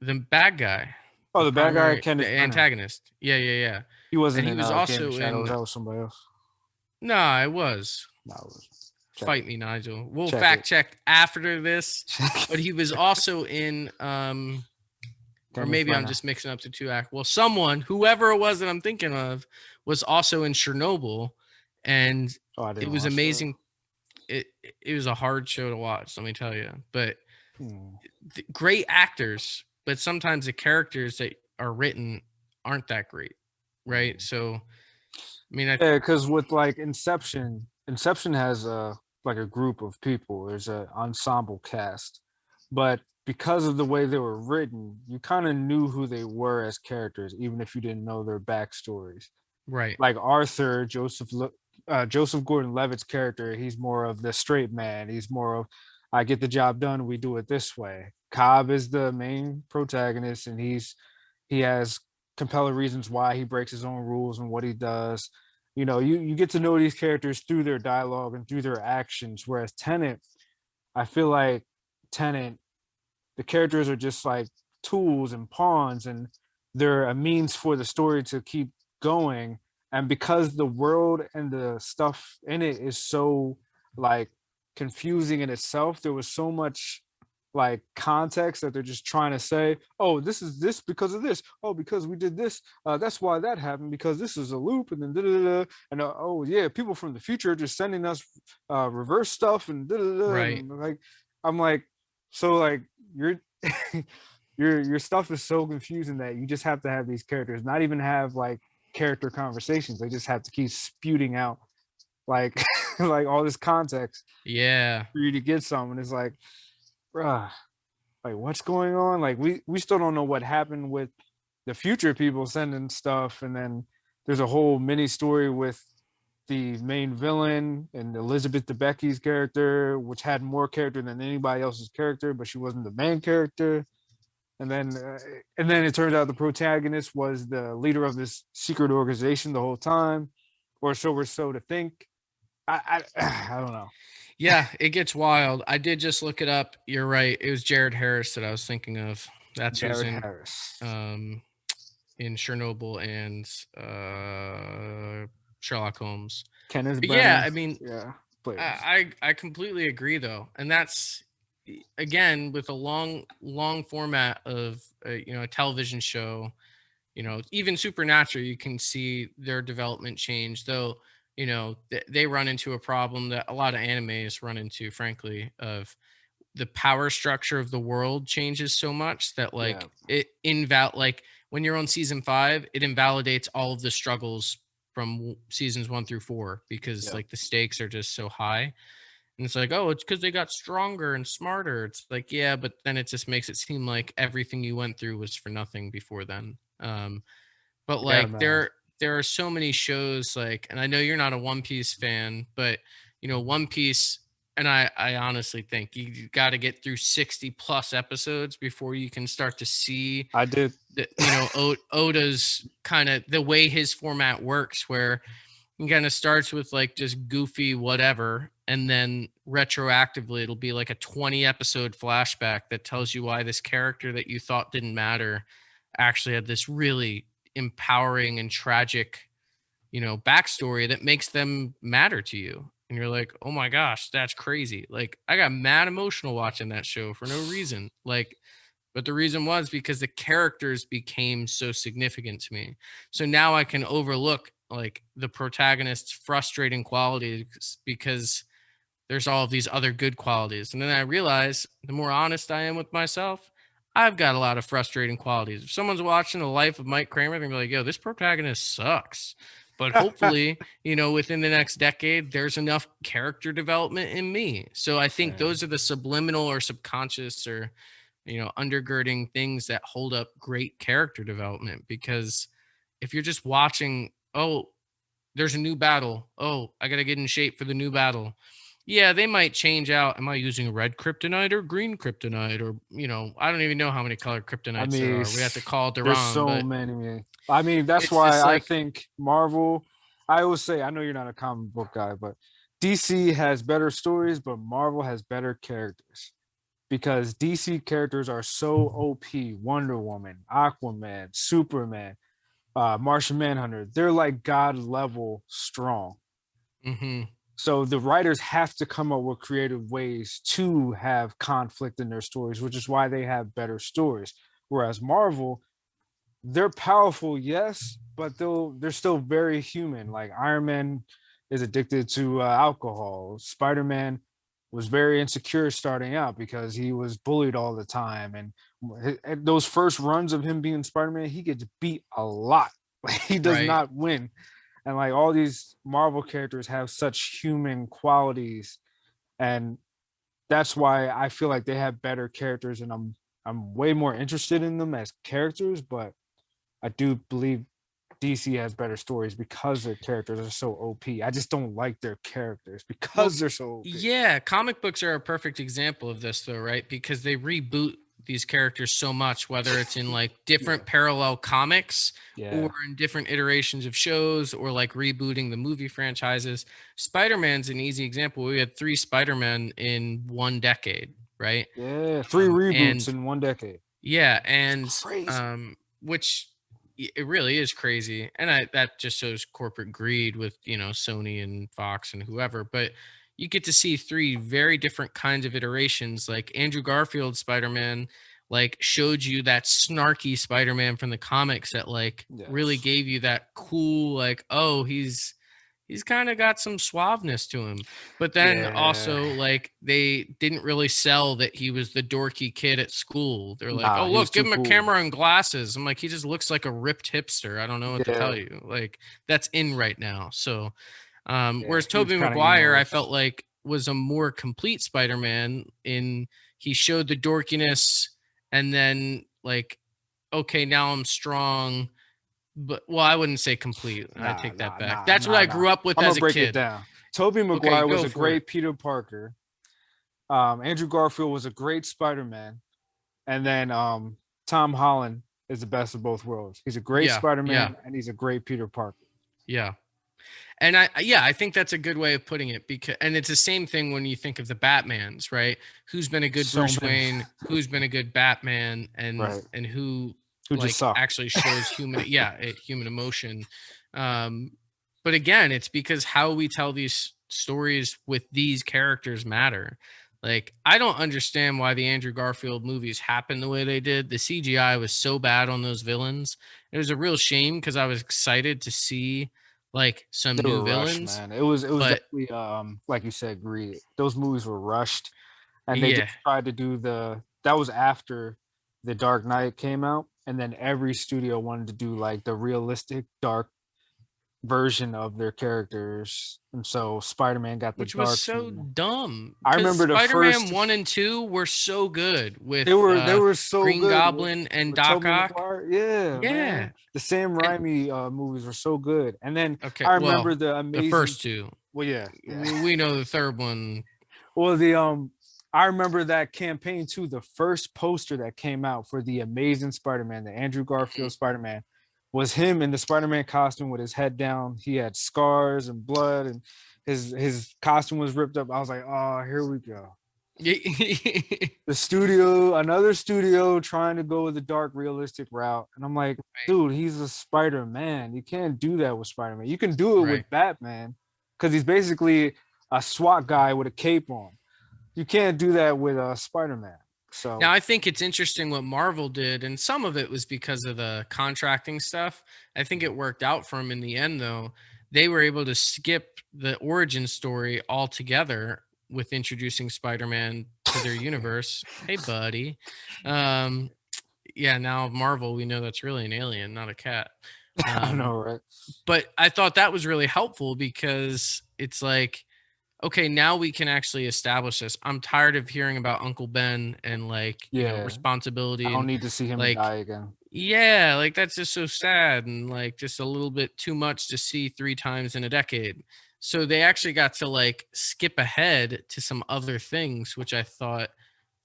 the bad guy, Oh, the bad guy, the Kenneth Branagh. antagonist. Yeah, yeah, yeah. He And wasn't he in was Game of also Shadows. in That was somebody else. Nah, it was. No, it was. Check Fight it. me, Nigel. We'll Check it. fact check after this. Check But it. he was also in or Kenneth maybe I'm Branagh. just mixing up the two act. Well, someone, whoever it was that I'm thinking of, was also in Chernobyl, and Oh, I it didn't was watch that. amazing. It was a hard show to watch, let me tell you. But Hmm. great actors, but sometimes the characters that are written aren't that great, right? Hmm. So, I mean, I Yeah, because with like Inception has a group of people. There's an ensemble cast, but because of the way they were written, you kind of knew who they were as characters, even if you didn't know their backstories. right, Like Arthur, Joseph Gordon-Levitt's character, he's more of the straight man. He's more of, I get the job done, we do it this way. Cobb is the main protagonist, and he has compelling reasons why he breaks his own rules and what he does. You get to know these characters through their dialogue and through their actions. Whereas Tenet, I feel like Tenet, the characters are just like tools and pawns, and they're a means for the story to keep going. And because the world and the stuff in it is so like confusing in itself, there was so much like context that they're just trying to say, oh, this is this because of this, oh, because we did this, that's why that happened, because this is a loop, and then da, da, da, and oh yeah, people from the future are just sending us reverse stuff, and da, da, da, right. and like I'm like, so like your your stuff is so confusing that you just have to have these characters not even have like character conversations. They just have to keep spewing out like like all this context Yeah. for you to get some. And it's like, bruh, like what's going on? Like we still don't know what happened with the future people sending stuff, and then there's a whole mini story with the main villain and Elizabeth Debicki's character, which had more character than anybody else's character, but she wasn't the main character. And then it turned out the protagonist was the leader of this secret organization the whole time, or so we're so to think. I don't know. Yeah, it gets wild. I did just look it up. You're right. It was Jared Harris that I was thinking of. That's who's Jared Harris. um in Chernobyl and Sherlock Holmes. Kenneth But yeah, Branagh, I mean, yeah, players. I completely agree though, and that's again with a long format of a television show. Even Supernatural, you can see their development change, though. They run into a problem that a lot of animes run into, frankly, of the power structure of the world changes so much that Yeah, like like when you're on season 5, it invalidates all of the struggles from seasons 1 through 4 because yeah, like the stakes are just so high. And it's like, oh, it's because they got stronger and smarter. It's like, yeah, but then it just makes it seem like everything you went through was for nothing before then. But yeah, like man. there are so many shows, like, and I know you're not a One Piece fan, but One Piece, and I honestly think you got to get through 60 plus episodes before you can start to see I did. that Oda's kind of the way his format works, where it kind of starts with like just goofy whatever, and then retroactively it'll be like a 20 episode flashback that tells you why this character that you thought didn't matter actually had this really empowering and tragic backstory that makes them matter to you. And you're like, oh my gosh, that's crazy. Like, I got mad emotional watching that show for no reason. Like, but the reason was because the characters became so significant to me. So now I can overlook like the protagonist's frustrating qualities because there's all of these other good qualities. And then I realize the more honest I am with myself, I've got a lot of frustrating qualities. If someone's watching the life of Mike Kramer, they're gonna be like, yo, this protagonist sucks. But hopefully, within the next decade, there's enough character development in me. So I think Man, those are the subliminal or subconscious or, undergirding things that hold up great character development. Because if you're just watching, oh, there's a new battle. Oh, I got to get in shape for the new battle. Yeah, they might change out. Am I using red kryptonite or green kryptonite? Or, I don't even know how many color I kryptonites there mean, are. We have to call there's Duran, so but many. I mean, that's it's why just I like, think Marvel. I always say, I know you're not a comic book guy, but DC has better stories, but Marvel has better characters because DC characters are so OP. Wonder Woman, Aquaman, Superman, Martian Manhunter. They're like God level strong. hmm So the writers have to come up with creative ways to have conflict in their stories, which is why they have better stories. Whereas Marvel, they're powerful, yes, but they're still very human. Like Iron Man is addicted to alcohol. Spider Man was very insecure starting out because he was bullied all the time, and those first runs of him being Spider Man, he gets beat a lot. Like he does right. not win, and like all these Marvel characters have such human qualities, and that's why I feel like they have better characters, and I'm way more interested in them as characters, but I do believe DC has better stories because their characters are so OP. I just don't like their characters Well, because they're so OP. yeah, comic books are a perfect example of this, though, right? Because they reboot these characters so much, whether it's in like Yeah, different parallel comics or yeah, in different iterations of shows or like rebooting the movie franchises. Spider Man's an easy example. We had 3 Spider-Men in 1 decade, right? yeah. Three reboots And in 1 decade. yeah, It's and crazy. which it really is crazy, and I that just shows corporate greed with Sony and Fox and whoever. But you get to see 3 very different kinds of iterations. Like Andrew Garfield's Spider-Man, like showed you that snarky Spider-Man from the comics that like really Yes. gave you that cool like, oh, he's kind of got some suaveness to him. But then Yeah. also like they didn't really sell that he was the dorky kid at school. They're like, Nah, "Oh, he was look, give too him a cool. camera and glasses." I'm like, "He just looks like a ripped hipster. I don't know what to tell Yeah, you." Like that's in right now. So, yeah. whereas He was Tobey kind of Maguire, I emo-ish. felt like was a more complete Spider-Man in he showed the dorkiness and then like, okay, now I'm strong, but well, I wouldn't say complete. I Nah, take that nah, back. nah, That's what nah, I nah. grew up with I'm gonna as a break it kid. down. Tobey Okay, Maguire was go a for it. great Peter Parker. Andrew Garfield was a great Spider-Man. And then Tom Holland is the best of both worlds. He's a great Yeah, yeah, Spider-Man and he's a great Peter Parker. yeah. And I think that's a good way of putting it because and it's the same thing when you think of the Batmans, right? Who's been a good So Bruce many. Wayne, who's been a good Batman and Right. who Who just like suck. actually shows human human emotion. Um but again, it's because how we tell these stories with these characters matter. Like, I don't understand why the Andrew Garfield movies happened the way they did. The CGI was so bad on those villains. It was a real shame because I was excited to see like some They new were rushed, villains. man. It was But definitely like you said, greed. Those movies were rushed, and they yeah, just tried to do that was after the Dark Knight came out, and then every studio wanted to do like the realistic dark version of their characters, and so Spider-Man got the which was dark so humor. dumb I because remember the Spider-Man first 1 and 2 were so good they with were so Green good Goblin and with Doc Tobey Ock. Maguire. Yeah, man. Yeah. The Sam And Raimi movies were so good. And then okay, I remember well, the the amazing first two. well, yeah, yeah. We know the third one. Well, the I remember that campaign too. The first poster that came out for the Amazing Spider-Man, the Andrew Mhm. Garfield Spider-Man, was him in the Spider-Man costume with his head down. He had scars and blood, and his costume was ripped up. I was like, oh, here we go. The studio, another studio trying to go with the dark, realistic route, and I'm like, dude, he's a Spider-Man. You can't do that with Spider-Man. You can do it Right. with Batman because he's basically a SWAT guy with a cape on. You can't do that with Spider-Man. Now, So I think it's interesting what Marvel did, and some of it was because of the contracting stuff. I think it worked out for them in the end, though. They were able to skip the origin story altogether with introducing Spider-Man to their universe. Hey, buddy. Um, yeah, now Marvel, we know that's really an alien, not a cat. I Um, know, right? but I thought that was really helpful because it's like, okay, now we can actually establish this. I'm tired of hearing about Uncle Ben and like, Yeah, I responsibility don't and need to see him like, die again. yeah, like that's just so sad and like just a little bit too much to see three times in a decade. So they actually got to like skip ahead to some other things, which I thought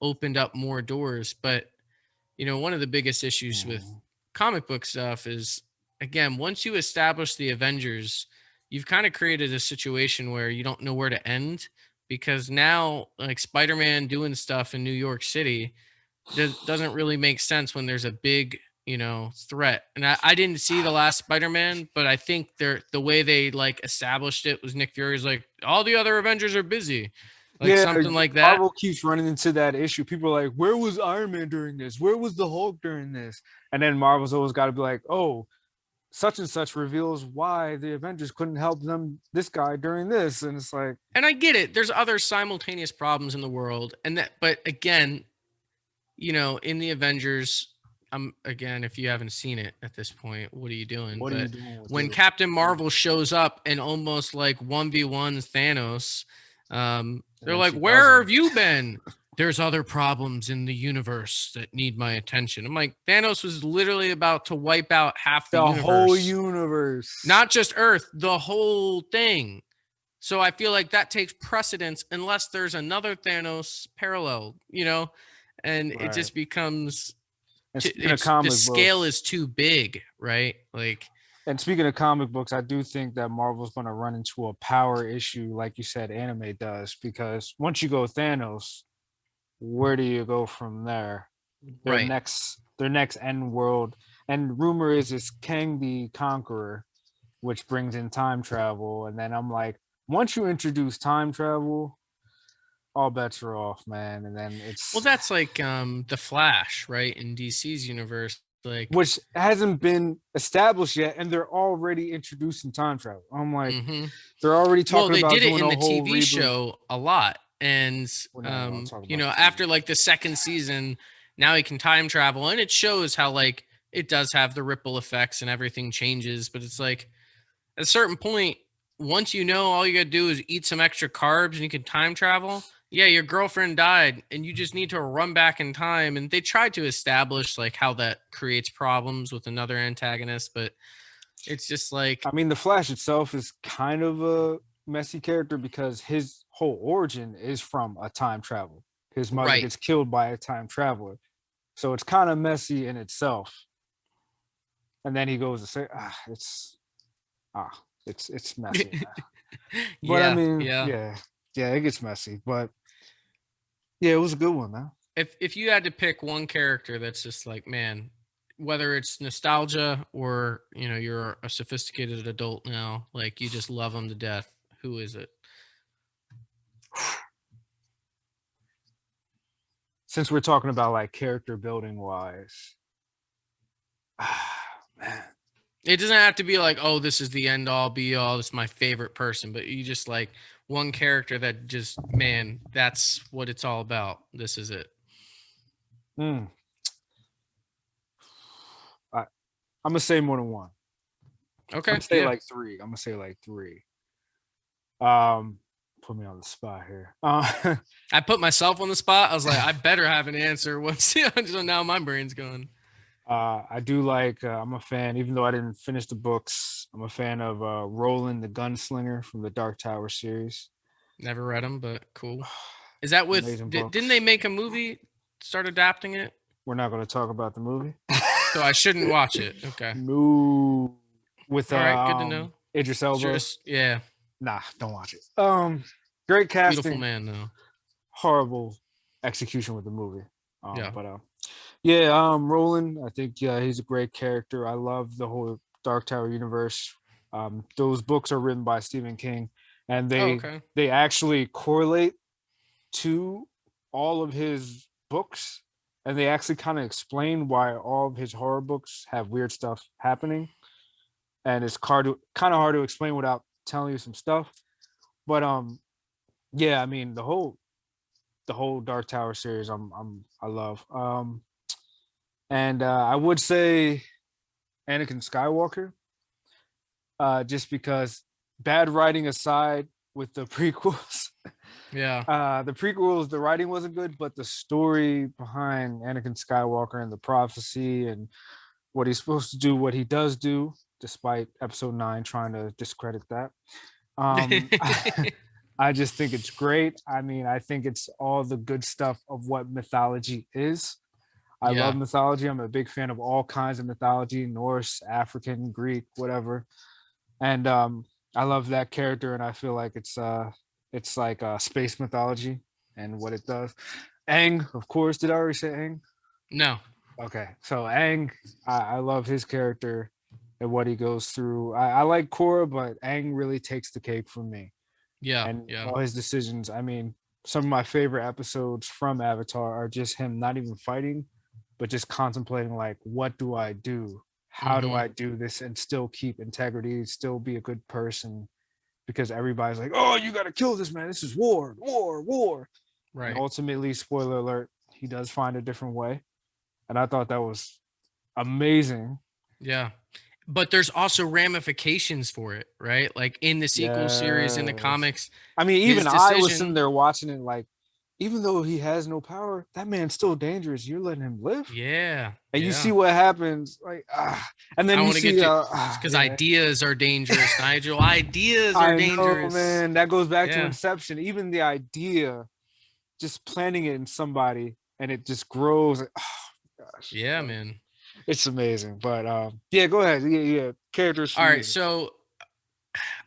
opened up more doors. But one of the biggest issues with Mhm. comic book stuff is, again, once you establish the Avengers, you've kind of created a situation where you don't know where to end because now like Spider-Man doing stuff in New York City doesn't really make sense when there's a big threat. And I didn't see the last Spider-Man, but I think the way they like established it was Nick Fury's like all the other Avengers are busy, like Yeah, something like that. Marvel keeps running into that issue. People are like, "Where was Iron Man during this? Where was the Hulk during this?" And then Marvel's always got to be like, "Oh, such and such reveals why the Avengers couldn't help them this guy during this," and it's like, And I get it. There's other simultaneous problems in the world. And that, but again, in the Avengers, again, if you haven't seen it at this point, what are you doing? "What are you But doing with when this?" Captain Marvel shows up and almost like 1v1s Thanos, And they're then like, she "Where doesn't. have you been?" There's other problems in the universe that need my attention. I'm like, Thanos was literally about to wipe out half the The whole universe, universe. not just Earth, the whole thing. So I feel like that takes precedence unless there's another Thanos parallel, and it Right. just becomes And speaking of it's the comic scale books, is too big, right? Like, I do think that Marvel's going to run into a power issue, like you said, anime does, because once you go Thanos, where do you go from there? right. Their next end world, and rumor is it's Kang the Conqueror, which brings in time travel. And then I'm like, once you introduce time travel, all bets are off, man. And then Well, it's that's like the Flash, right? In DC's universe, like, which hasn't been established yet, and they're already introducing time travel. I'm like, mhm. they're already Well, talking they about did it doing in a the whole TV reboot. show a lot. And We're not going to talk about the TV. after like the second season, now he can time travel and it shows how like it does have the ripple effects and everything changes, but it's like at a certain point, once all you got to do is eat some extra carbs and you can time travel. Yeah, your girlfriend died and you just need to run back in time. And they tried to establish like how that creates problems with another antagonist, but it's just like, I mean, the Flash itself is kind of a messy character because his whole origin is from a time travel. His mother right. gets killed by a time traveler, so it's kind of messy in itself. And then he goes to say, it's messy, man. But I Yeah, mean, yeah. yeah, it gets messy. But yeah, it was a good one, man. If you had to pick one character that's just like, man, whether it's nostalgia or you're a sophisticated adult now, like you just love them to death. Who is it? Since we're talking about like character building wise, man, It doesn't have to be like, oh, this is the end all be all. This is my favorite person, but you just like one character that just, man, that's what it's all about. This is it. mm, I, I'm gonna say more than one. I'm Okay, gonna say yeah. like three. I'm gonna say like three. Um, Put me on the spot here. I put myself on the spot. I was like, I better have an answer. Once, so now my brain's going. I do like. I'm a fan, even though I didn't finish the books. I'm a fan of Roland the Gunslinger from the Dark Tower series. Never read them, but cool. Is that with? Amazing Didn't books. they make a movie? Start adapting it. We're not going to talk about the movie. So I shouldn't watch it. Okay. No, with All right. Good to know. Idris Elba. Yeah. Nah, don't watch it. Great Beautiful casting, man, though. horrible execution with the movie. Yeah. But yeah, Roland, I think he's a great character. I love the whole Dark Tower universe. Those books are written by Stephen King, and Oh, they okay. they actually correlate to all of his books, and they actually kind of explain why all of his horror books have weird stuff happening, and it's kind of hard to explain without telling you some stuff. But yeah, I mean the whole Dark Tower series, I love. And I would say Anakin Skywalker, just because bad writing aside with the prequels, Yeah. the prequels, the writing wasn't good, but the story behind Anakin Skywalker and the prophecy and what he's supposed to do, what he does do, despite Episode 9 trying to discredit that. I just think it's great. I mean, I think it's all the good stuff of what mythology is. I love Yeah. mythology. I'm a big fan of all kinds of mythology, Norse, African, Greek, whatever. And I love that character, and I feel like it's like space mythology and what it does. Aang, of course. Did I already say Aang? No. Okay, so Aang, I love his character and what he goes through. I like Korra, but Aang really takes the cake for me, Yeah. and Yeah. all his decisions. I mean, some of my favorite episodes from Avatar are just him not even fighting, but just contemplating like, what do I do? How do Mm-hmm. I do this and still keep integrity, still be a good person? Because everybody's like, oh, you got to kill this man. This is war, war, war. And Right. ultimately, spoiler alert, he does find a different way. And I thought that was amazing. Yeah. But there's also ramifications for it, right? Like in the sequel series, in the Yes. comics, I mean, his even I was sitting decision. there watching it like, even though he has no power, that man's still dangerous. You're letting him live? Yeah. And you see Yeah. what happens, like, and I then don't you want to get see, to because yeah, ideas are dangerous, Nigel. Ideas are I know, dangerous. man. That goes back to Yeah. Inception. Even the idea, just planting it in somebody, and it just grows. Oh, gosh, Yeah, man. it's amazing. But yeah, go ahead. Yeah, yeah. Characters for All right. you. So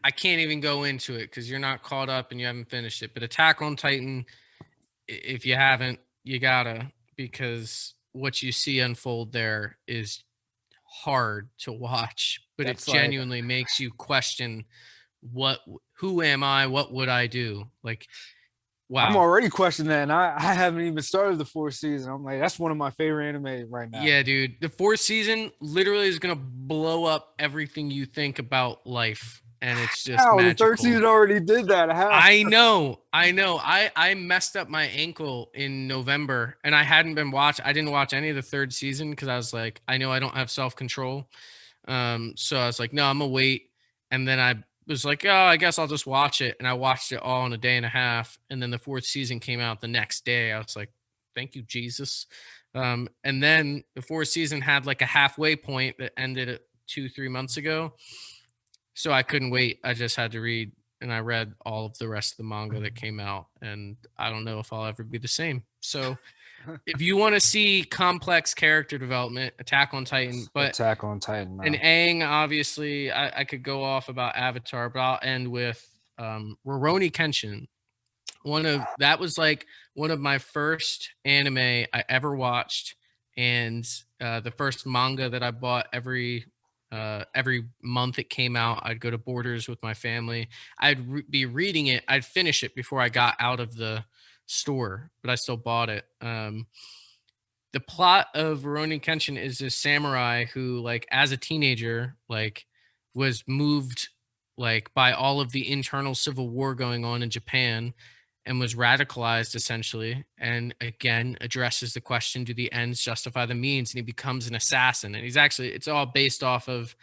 I can't even go into it because you're not caught up and you haven't finished it. But Attack on Titan, if you haven't, you gotta, because what you see unfold there is hard to watch, but it That's like genuinely makes you question what who am I? What would I do? Like, I'm wow. already questioning that, and I haven't even started the fourth season. I'm like, that's one of my favorite anime right now. Yeah, dude. The fourth season literally is gonna blow up everything you think about life. And it's just How the third magical. season already did that? How? I know. I messed up my ankle in November and I didn't watch any of the third season because I was like, I know I don't have self-control. So I was like, no, I'm gonna wait. And then I was like, oh, I guess I'll just watch it. And I watched it all in a day and a half. And then the fourth season came out the next day. I was like, thank you, Jesus. And then the fourth season had like a halfway point that ended at 2-3 months ago. So I couldn't wait. I just had to read, and I read all of the rest of the manga that came out. And I don't know if I'll ever be the same. So if you want to see complex character development, Attack on Titan, but Attack on Titan. and Now. Aang, obviously, I could go off about Avatar, but I'll end with Rurouni Kenshin. That was like one of my first anime I ever watched, And the first manga that I bought every month it came out, I'd go to Borders with my family. Be reading it. I'd finish it before I got out of the store, but I still bought it. The plot of Rurouni Kenshin is this samurai who, like, as a teenager, like, was moved, like, by all of the internal civil war going on in Japan, and was radicalized essentially. And again, addresses the question: do the ends justify the means? And he becomes an assassin. And it's all based off of,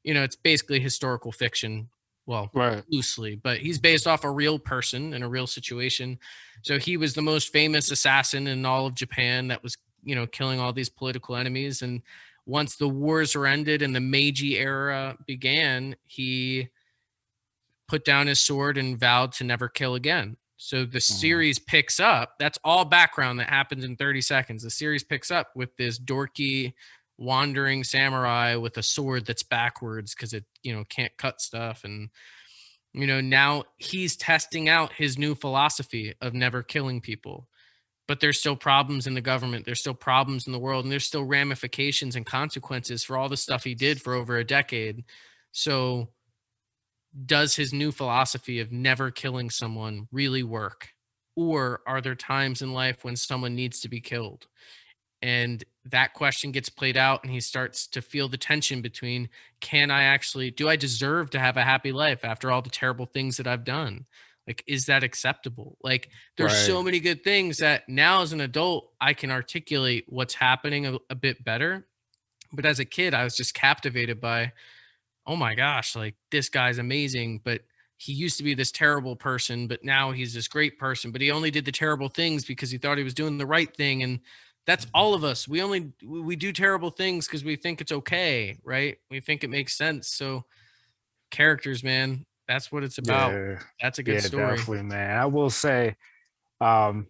it's basically historical fiction. Well, Right. loosely, but he's based off a real person in a real situation. So he was the most famous assassin in all of Japan that was, killing all these political enemies. And once the wars were ended and the Meiji era began, he put down his sword and vowed to never kill again. So the Mhm. series picks up. That's all background that happens in 30 seconds. The series picks up with this dorky wandering samurai with a sword that's backwards because it, can't cut stuff. And, now he's testing out his new philosophy of never killing people. But there's still problems in the government. There's still problems in the world. And there's still ramifications and consequences for all the stuff he did for over a decade. So does his new philosophy of never killing someone really work? Or are there times in life when someone needs to be killed? And that question gets played out, and he starts to feel the tension between, do I deserve to have a happy life after all the terrible things that I've done? Like, is that acceptable? Like, there's Right. so many good things that now as an adult, I can articulate what's happening a bit better. But as a kid, I was just captivated by, oh my gosh, like this guy's amazing, but he used to be this terrible person, but now he's this great person, but he only did the terrible things because he thought he was doing the right thing. And that's all of us. We do terrible things because we think it's okay, right? We think it makes sense. So characters, man, that's what it's about. Yeah. That's a good Yeah, story. definitely, man. I will say, um,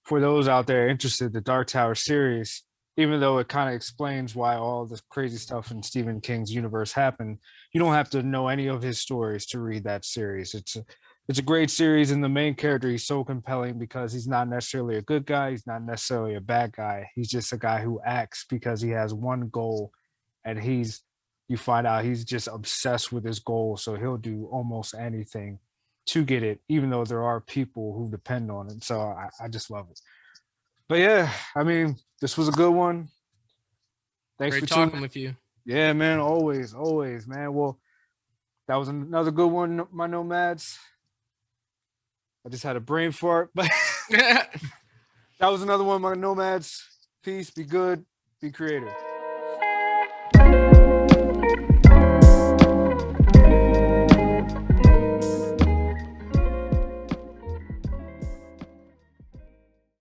for those out there interested, the Dark Tower series, even though it kind of explains why all this crazy stuff in Stephen King's universe happened, you don't have to know any of his stories to read that series. It's a great series, and the main character, he's so compelling because he's not necessarily a good guy, he's not necessarily a bad guy. He's just a guy who acts because he has one goal, and you find out he's just obsessed with his goal, so he'll do almost anything to get it, even though there are people who depend on it. So I just love it. But yeah, I mean, this was a good one. Thanks for Great tuning talking with you. in. Yeah, man, always, man. Well, that was another good one, my nomads. I just had a brain fart, but that was another one, my nomads. Peace, be good, be creative.